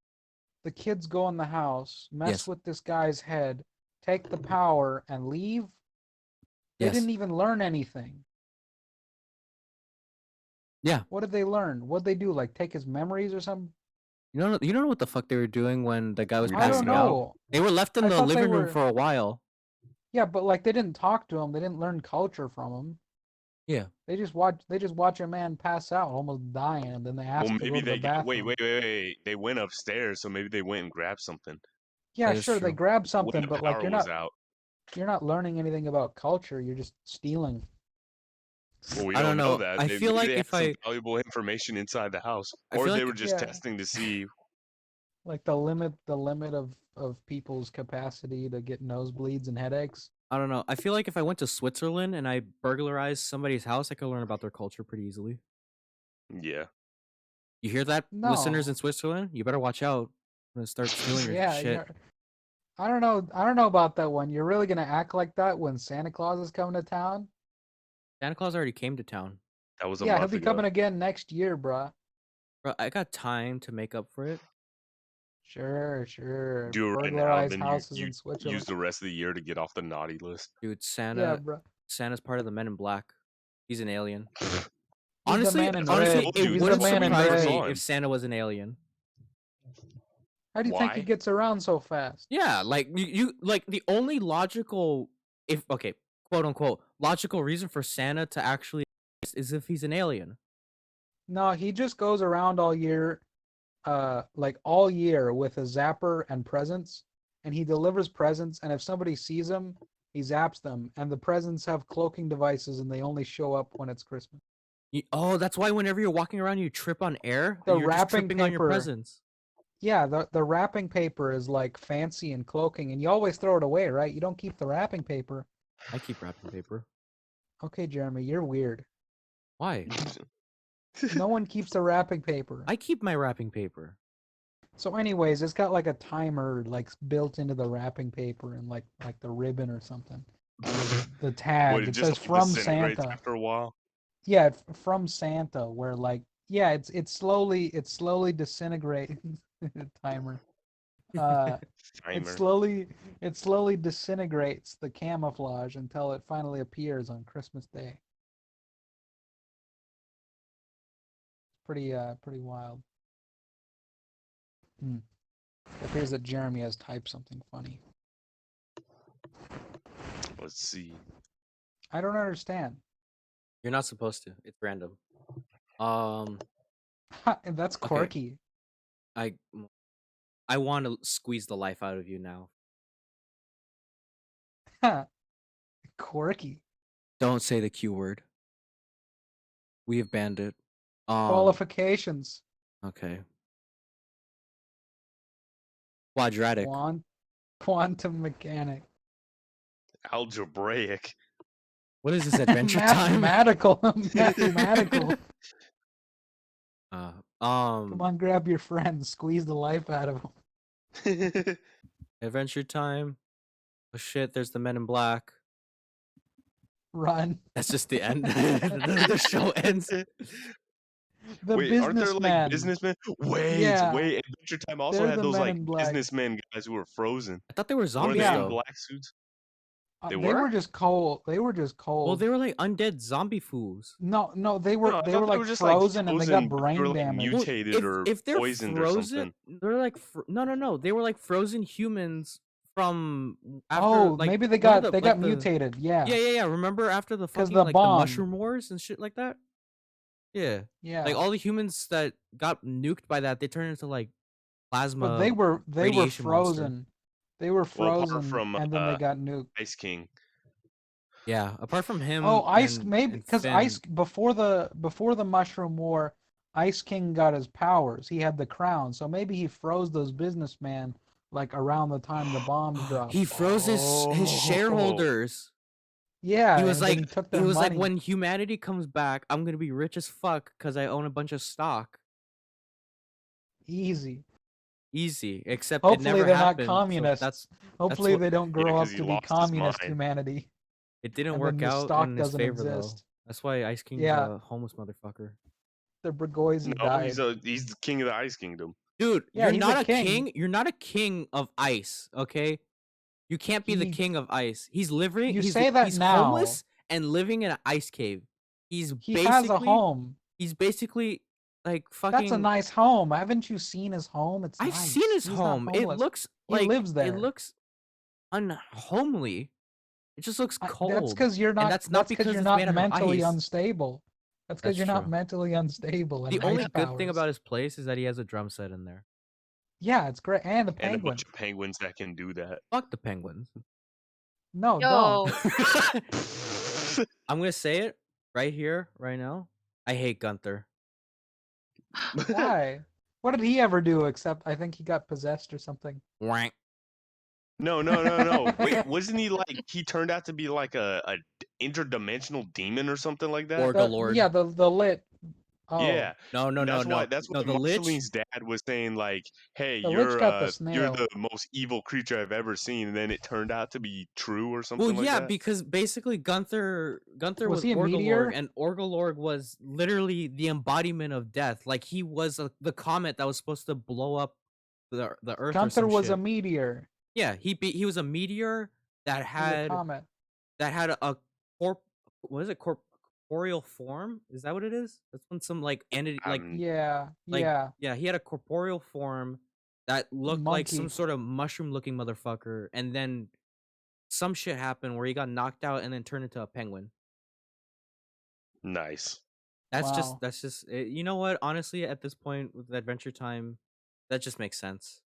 The kids go in the house, mess Yes. with this guy's head, take the power, and leave. They Yes. didn't even learn anything. Yeah. What did they learn? What'd they do? Like take his memories or something? You don't know what the fuck they were doing when the guy was We I don't passing out? know. They were left in I the thought they living room were- for a while. Yeah, but like they didn't talk to him. They didn't learn culture from him. Yeah. They just watch a man pass out, almost dying, and then they ask Well, to go maybe to the they got. bathroom. Wait. They went upstairs, so maybe they went and grabbed something. Yeah, That is sure, they true. grab When something, the but like power was out. you're not learning anything about culture. You're just stealing. Well, we I don't don't know. that. I feel maybe like they if had some I valuable information inside the house, I or feel they like were just Yeah. testing to see. Like the limit of people's capacity to get nosebleeds and headaches. I don't know. I feel like if I went to Switzerland and I burglarized somebody's house, I could learn about their culture pretty easily. Yeah. You hear that, listeners No. in Switzerland? You better watch out. I'm gonna start stealing your Yeah, shit. yeah. I don't know about that one. You're really gonna act like that when Santa Claus is coming to town? Santa Claus already came to town. That was a Yeah, he'll month be ago. coming again next year, bruh. Bro, I got time to make up for it. Sure. Do it right now, Burglarize then houses you in Switzerland. use the rest of the year to get off the naughty list. Dude, Yeah, bruh. Santa's part of the Men in Black. He's an alien. He's the Honestly, man in honestly, red. told it you, He's the wouldn't man in surprise me red. if Santa was an alien. How do you think he Why? gets around so fast? Yeah, like you like the only logical, if okay, quote unquote, logical reason for Santa to actually exist is if he's an alien. No, he just goes around all year, like all year with a zapper and presents, and he delivers presents, and if somebody sees him, he zaps them, and the presents have cloaking devices, and they only show up when it's Christmas. Oh, that's why whenever you're walking around, you trip on air. The You're just wrapping tripping on your paper. presents. Yeah, the wrapping paper is like fancy and cloaking, and you always throw it away, right? You don't keep the wrapping paper. I keep wrapping paper. Okay, Jeremy, you're weird. Why? No one keeps the wrapping paper. I keep my wrapping paper. So anyways, it's got like a timer like built into the wrapping paper and like the ribbon or something. The tag, What, it just says like from disintegrates Santa. after a while? Yeah, from Santa, where like yeah, it slowly disintegrates timer. It Timer. slowly disintegrates the camouflage until it finally appears on Christmas Day. Pretty wild. It appears that Jeremy has typed something funny. Let's see. I don't understand. You're not supposed to. It's random. That's Okay. quirky. I want to squeeze the life out of you now. Quirky. Don't say the Q word. We have banned it. Qualifications. Okay. Quadratic. Quantum mechanic. Algebraic. What is this, Adventure Time? Mathematical. Come on, grab your friend, squeeze the life out of him. Adventure Time. Oh shit, there's the Men in Black. Run. That's just the end. the show ends. The Wait, aren't there like businessmen. businessmen? Wait, Yeah. Adventure Time also They're had the those Men like in Black. businessmen guys who were frozen. I thought they were zombies Were they in though. black suits? They were? were just cold. Well, they were like undead zombie fools. No, they No, were I they thought were they like were just frozen and they got but they were, brain like, damage. mutated or if they're poisoned or frozen, something. they're like no. They were like frozen humans from after. Oh, like, maybe they remember got the- mutated. Yeah. Yeah. Remember after the 'Cause fucking the like bomb. the mushroom wars and shit like that. Yeah. Yeah. Like all the humans that got nuked by that, they turned into like plasma. But they were radiation monster. frozen. They were Well, apart frozen from, and then they got nuked. Ice King. Yeah, apart from him. Oh, Ice and- maybe and because Finn. Ice before the Mushroom War, Ice King got his powers. He had the crown, so maybe he froze those businessmen like around the time the bombs dropped. He froze his Oh. shareholders. Yeah, He was and then like, he took he their was like, money. when humanity comes back, I'm gonna be rich as fuck because I own a bunch of stock. Easy. Easy, except Hopefully it never they're happened. not so communists. that's Hopefully what- they don't grow 'cause up he to be lost his communist mind. humanity. it didn't and work then the out stock in his doesn't favor exist. though. That's why Ice King's Yeah. a homeless motherfucker. The Bragoisi No, died. he's the king of the Ice Kingdom. Dude, Yeah, you're he's not a a king. king. You're not a king of ice, okay? You can't be the He- king of ice. He's living. You he's, say that he's now. homeless and living in an ice cave. He basically has a home. He's basically like fucking. That's a nice home. Haven't you seen his home? It's I've nice. seen his He's not home. It homeless. looks He like lives there. It looks unhomely. It just looks cold. That's because you're not. that's not because you're it's not made out of mentally ice. unstable. That's because That's you're not true. mentally unstable. The and only ice good thing powers. about his place is that he has a drum set in there. Yeah, it's great, and the And a penguin. bunch of penguins that can do that. Fuck the penguins. No, Yo, don't. I'm gonna say it right here, right now. I hate Gunther. Why? What did he ever do except I think he got possessed or something? Wank. No. Wait, wasn't he like he turned out to be like a interdimensional demon or something like that? Or- Lord. Yeah, the lit. Oh, Yeah. No. That's why The Lich. Marceline's dad was saying like, "Hey, The you're Lich got the you're snail. the most evil creature I've ever seen," and then it turned out to be true or something Well, like yeah, that. because basically Gunther was he a meteor? Orgalorg, and Orgalorg was literally the embodiment of death. Like he was the comet that was supposed to blow up the Earth. or Gunther some was shit. a meteor. Yeah, he was a meteor that He was a had comet. a corporeal form. Is that what it is? That's when some like entity like Yeah, like yeah. he had a corporeal form that looked like some Monkey. sort of mushroom looking motherfucker, and then some shit happened where he got knocked out and then turned into a penguin. Nice. Wow. That's just you know what, honestly at this point with Adventure Time, that just makes sense.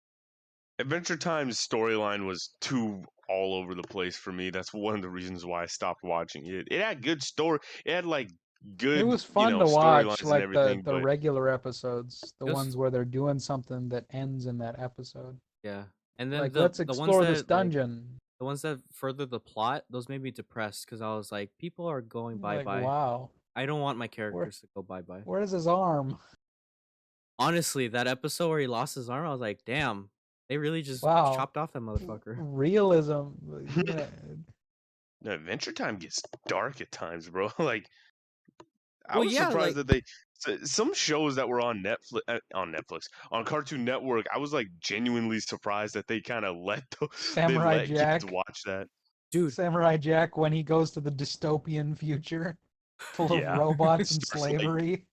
Adventure Time's storyline was too all over the place for me. That's one of the reasons why I stopped watching it. It had good story. It had like good. It was fun to storylines watch, and like everything, the but regular episodes, the It was- ones where they're doing something that ends in that episode. Yeah, and then Like, the let's the ones explore that, this like, dungeon. the ones that further the plot, those made me depressed because I was like, people are going bye Like, bye. wow, I don't want my characters to go bye bye. where's his arm? Honestly, that episode where he lost his arm, I was like, damn, they really just Wow. chopped off that motherfucker. Realism. Yeah. no, Adventure Time gets dark at times, bro. Like, I Well, was yeah, surprised that some shows that were on Netflix, on Cartoon Network. I was like genuinely surprised that they kind of let Samurai Jack. kids watch that. Dude, Samurai Jack when he goes to the dystopian future full Yeah. of robots and Starts, like, slavery.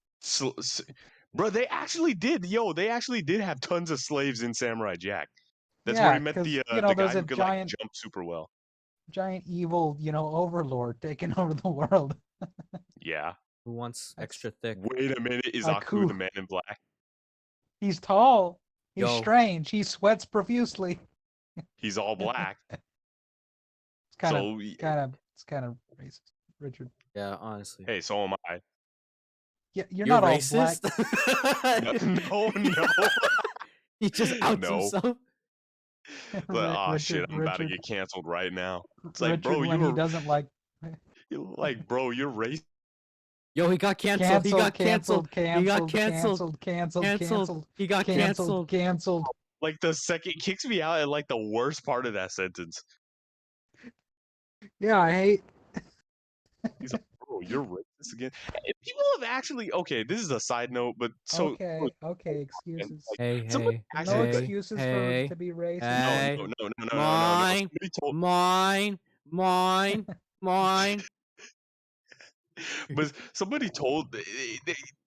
Bro, they actually did. Yo, they actually did have tons of slaves in Samurai Jack. That's where Yeah, he met because the you know guy there's who a could giant, like jump super well. giant evil, overlord taking over the world. Yeah. Who wants That's extra thick? Wait a minute, is like Aku the who? Man in Black? He's tall. He's Yo. strange. He sweats profusely. He's all black. It's kind of, So it's kind of racist, Richard. Yeah, honestly. hey, so am I. Yeah, you're You're not all black. racist? No. He just outs No. himself. But, oh shit, Richard, I'm about to get canceled right now. It's like, Richard, bro, when he doesn't like you're racist. Yo, he got canceled. He got canceled. canceled, He got canceled. canceled, He got canceled. canceled. Like the second kicks me out at like the worst part of that sentence. Yeah, I hate. He's like, bro, you're racist again. And people have actually this is a side note, but so Okay, excuses. like, Hey, somebody hey, actually No like, excuses hey, to be racist. hey. no. Mine, Somebody told, mine. but somebody told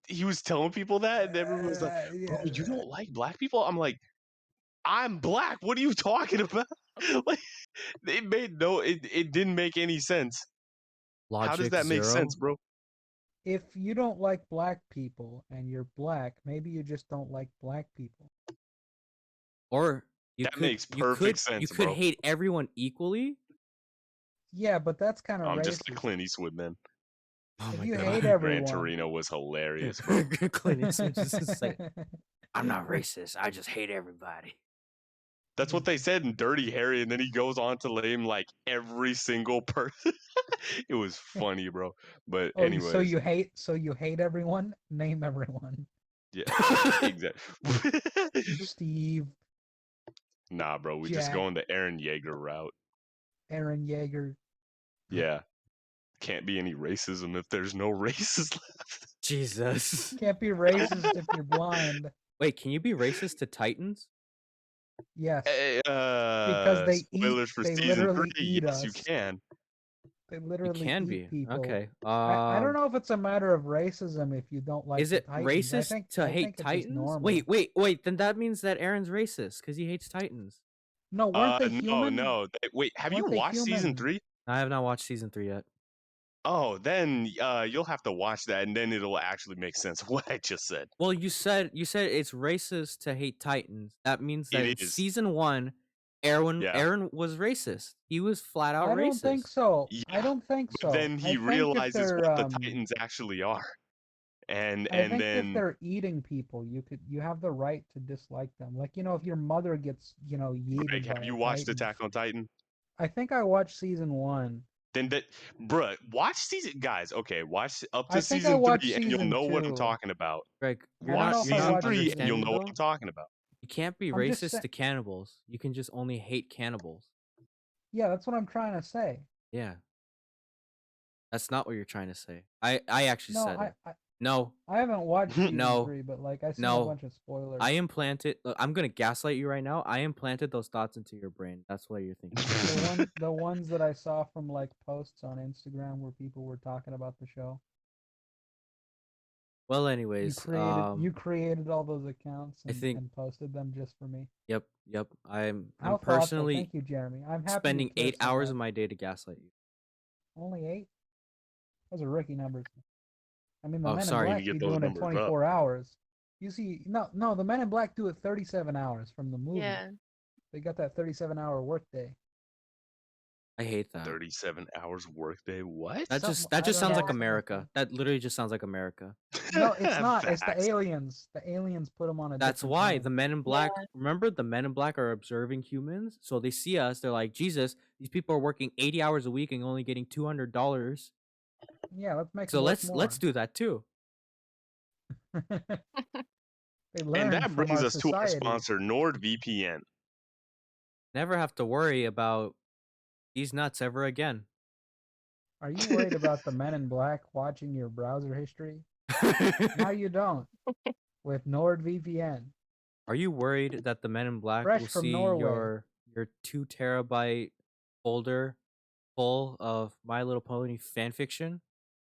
he was telling people that, and everyone was like, bro, Yeah. you don't like black people? I'm like, I'm black. What are you talking about? Like, it didn't make any sense. Logic How does that make zero. sense, bro? If you don't like black people and you're black, maybe you just don't like black people. Or you That could, makes perfect sense, you could bro. hate everyone equally. Yeah, but that's kind of I'm racist. just like Clint Eastwood, man. Oh If my you god. hate Gran everyone, Torino was hilarious, bro. Clint Eastwood just like, I'm not racist. I just hate everybody. That's what they said in Dirty Harry, and then he goes on to name like every single person. It was funny, bro. But Oh, anyways, so you hate everyone? Name everyone. yeah, exactly. Steve, Nah, bro, we Jack, just going the Aaron Yeager route. Aaron Yeager. Yeah, can't be any racism if there's no races left. Jesus. Can't be racist if you're blind. Wait, can you be racist to Titans? Yes, Hey, because they spoilers for they season literally 3. eat Yes, us. you can. They You literally can eat be. people. Okay. I don't know if it's a matter of racism if you don't like Is the it Titans. racist to I hate think it's just Titans? normal. Wait. Then that means that Aaron's racist because he hates Titans. No, weren't they human? No. Wait, have you Weren't they watched season human? 3? I have not watched season 3 yet. Oh, then you'll have to watch that, and then it'll actually make sense of what I just said. Well, you said it's racist to hate Titans. That means that in It is. season 1, Aaron Yeah. Aaron was racist. He was flat out I racist. don't think so. Yeah, I don't think But so. then he I think if realizes they're, what the Titans actually are, and I think if then they're eating people, you have the right to dislike them. Like, if your mother gets, yeeted Greg, by have a you watched Titan. Attack on Titan? I think I watched season 1. Then bruh, watch season, guys. Okay, watch up I to think I season watched 3, and you'll season know what I'm 2. talking about. Greg, I you're don't not know if you're I not watched Season 3, season and you'll understanding know what though. I'm talking about. You can't be I'm just racist sa- to cannibals. You can just only hate cannibals. Yeah, that's what I'm trying to say. Yeah. That's not what you're trying to say. I actually No, said it. I No. I haven't watched season No. 3, but I seen a No. bunch of spoilers. I implanted I'm going to gaslight you right now. I implanted those thoughts into your brain. That's what you're thinking. the ones that I saw from posts on Instagram where people were talking about the show. Well, anyways, You created all those accounts I think- and posted them just for me. Yep. I'm How thoughtful. personally Thank you, Jeremy. I'm happy spending you care 8 so hours much. of my day to gaslight you. Only 8? Those are rookie numbers. I mean, the Oh, Men sorry. in You Black get be those doing it numbers up. 24 hours. You see, no, the Men in Black do it 37 hours from the movie. Yeah. They got that 37-hour workday. I hate that. 37 hours workday. What? That Some- just I that just don't sounds know, like something like America. That literally just sounds like America. No, it's not. It's the Facts. aliens. The aliens put them on a That's different why time. the Men in Black. Yeah. Remember, the Men in Black are observing humans, so they see us. They're like, Jesus, these people are working 80 hours a week and only getting $200. Yeah, let's make So them work let's do that too. They learn And that from brings our us to our society. sponsor, NordVPN. Never have to worry about these nuts ever again. Are you worried about the Men in Black watching your browser history? No, you don't. With NordVPN. Are you worried that the Men in Black Fresh will from see Norway. your 2 terabyte folder full of My Little Pony fan fiction?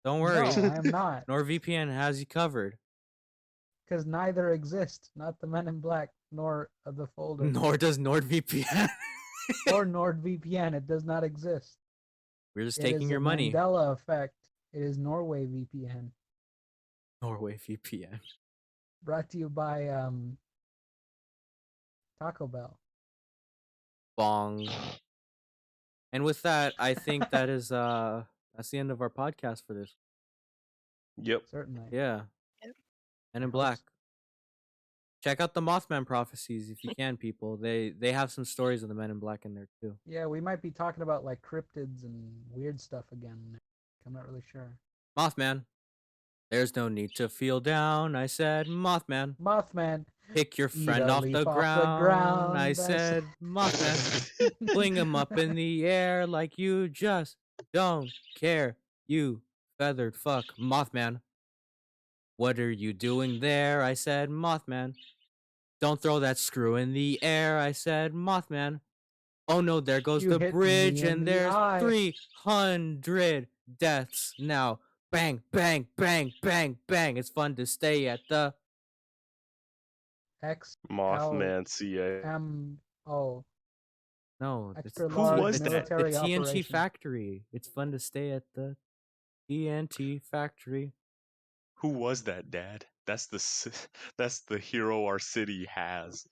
Don't worry. No, I am not. NordVPN has you covered. Because neither exist. Not the Men in Black nor the folder. Nor does NordVPN. Or NordVPN. It does not exist. We're just It taking is your a money. Mandela effect. It is Norway VPN. Norway VPN. Brought to you by Taco Bell. Bong. And with that, I think that's the end of our podcast for this. Yep. Certainly. Yeah. Yep. Men in I hope Black. Check out the Mothman prophecies if you can, people. They have some stories of the Men in Black in there too. Yeah, we might be talking about like cryptids and weird stuff again. I'm not really sure. Mothman. There's no need to feel down. I said, Mothman. Mothman. Pick your Eat friend a off leaf the off the ground. ground, I I said, Mothman. Fling him up in the air like you just don't care. You feathered fuck, Mothman. What are you doing there? I said, Mothman. Don't throw that screw in the air. I said, Mothman. Oh no, there goes You the hit bridge, me in and the there's eye. 300 deaths now. Bang, bang, bang, bang, bang. It's fun to stay at the X Mothman CA. M-O. no. It's Extra Who large was that? the military TNT operation. factory. It's fun to stay at the TNT factory. Who was that, Dad? That's the hero our city has.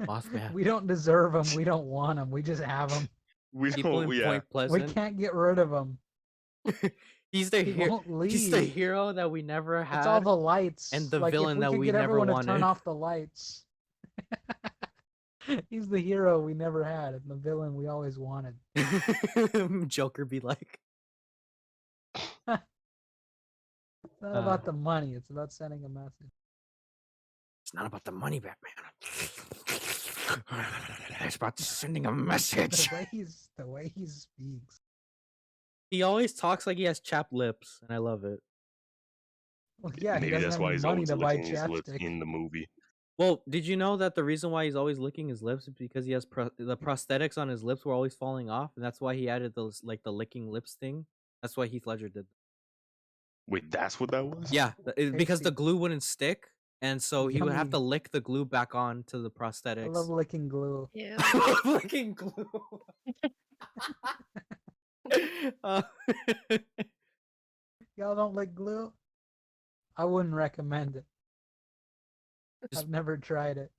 Mothman. We don't deserve them. We don't want them. We just have them. We People don't. in Yeah. Point We Pleasant. can't get rid of them. He's the He hero. won't leave. He's the hero that we never had. It's all the lights. and the like, villain if we that could we get never everyone to wanted. turn off the lights. He's the hero we never had and the villain we always wanted. Joker be like, It's not about the money. It's about sending a message. it's not about the money, Batman. It's about sending a message. The way he speaks. He always talks like he has chapped lips, and I love it. Well, yeah, he Maybe doesn't that's have why any he's money always to buy licking his lips chapstick. in the movie. Well, did you know that the reason why he's always licking his lips is because he has the prosthetics on his lips were always falling off, and that's why he added those like the licking lips thing. That's why Heath Ledger did. Wait, that's what that was? Yeah, because the Tasty. glue wouldn't stick, and so he would have to Yummy. lick the glue back on to the I prosthetics. love licking glue. Yeah. Licking glue. Uh, Y'all don't lick glue? I wouldn't recommend it. Just- I've never tried it.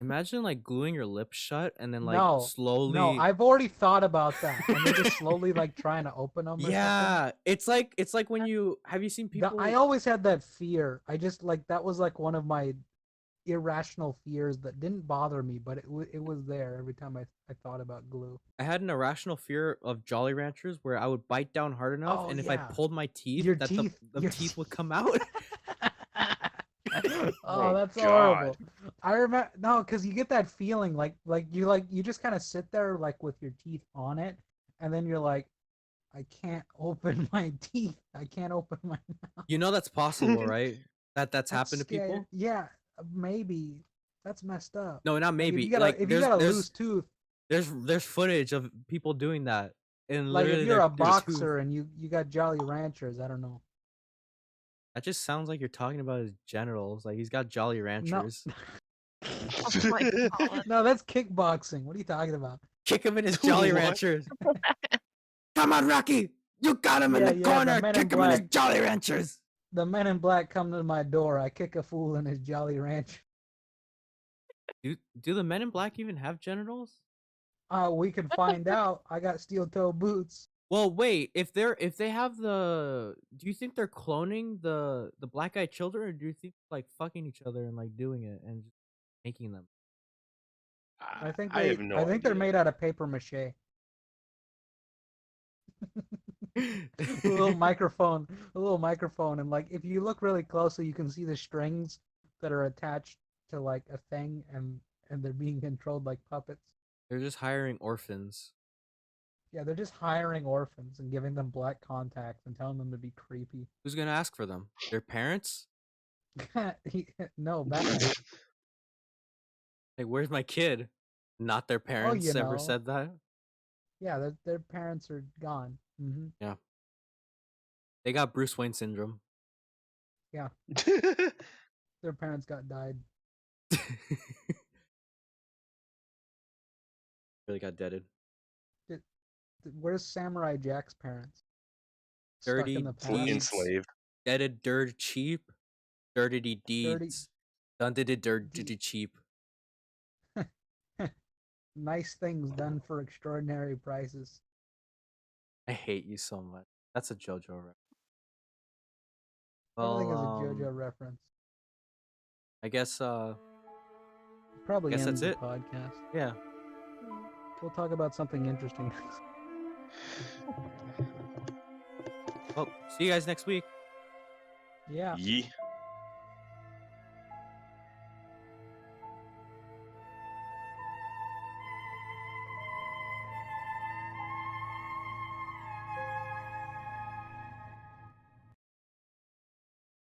Imagine like gluing your lips shut and then like No, slowly. No, I've already thought about that. And they're just slowly like trying to open them. Yeah, it's like when you have you seen people. I always had that fear. I just like that was like one of my irrational fears that didn't bother me, but it was there every time I thought about glue. I had an irrational fear of Jolly Ranchers where I would bite down hard enough, Oh, and if I yeah. pulled my teeth, Your that teeth- the your teeth would teeth. come out. Oh, Oh, that's God. horrible. I remember no, because you get that feeling like you just kind of sit there like with your teeth on it, and then you're like, I can't open my teeth. I can't open my mouth. You know that's possible, right? That's happened to scary. people. Yeah, maybe. That's messed up. No, not Like, maybe. if you got a loose tooth, there's footage of people doing that, and like literally if you're a their tooth- boxer and you got Jolly Ranchers, I don't know. That just sounds like you're talking about his genitals. Like he's got Jolly Ranchers. Oh my god. No, that's kickboxing. What are you talking about? Kick him in his Jolly What? Ranchers. Come on, Rocky! You got him Yeah, in the the corner. Men in Kick him in his Black. Jolly Ranchers. The Men in Black come to my door. I kick a fool in his Jolly Rancher. Do the Men in Black even have genitals? We can find out. I got steel toe boots. Well, wait. If they have do you think they're cloning the black eyed children, or do you think like fucking each other and like doing it and just making them? I think I have no I think they're idea. made out of paper mache. a little microphone, and like if you look really closely, you can see the strings that are attached to like a thing, and they're being controlled like puppets. They're just hiring orphans. Yeah, they're just hiring orphans and giving them black contacts and telling them to be creepy. Who's gonna ask for them? Their parents? No, Batman. Like, where's my kid? Not their parents you ever know. said that. Yeah, their parents are gone. Hmm. They got Bruce Wayne syndrome. Their parents got died. Really got deaded. Where's Samurai Jack's parents? Stuck Dirty in the past. deeds. Enslaved. Deaded dirt cheap. Dirty deeds. Done did it dirt De- cheap. Nice things done for extraordinary prices. I hate you so much. That's a JoJo reference. Everything is a Well, JoJo reference. I guess Probably guess ends that's the it. podcast. Yeah. We'll talk about something interesting next. Well, see you guys next week. Yeah. Yee.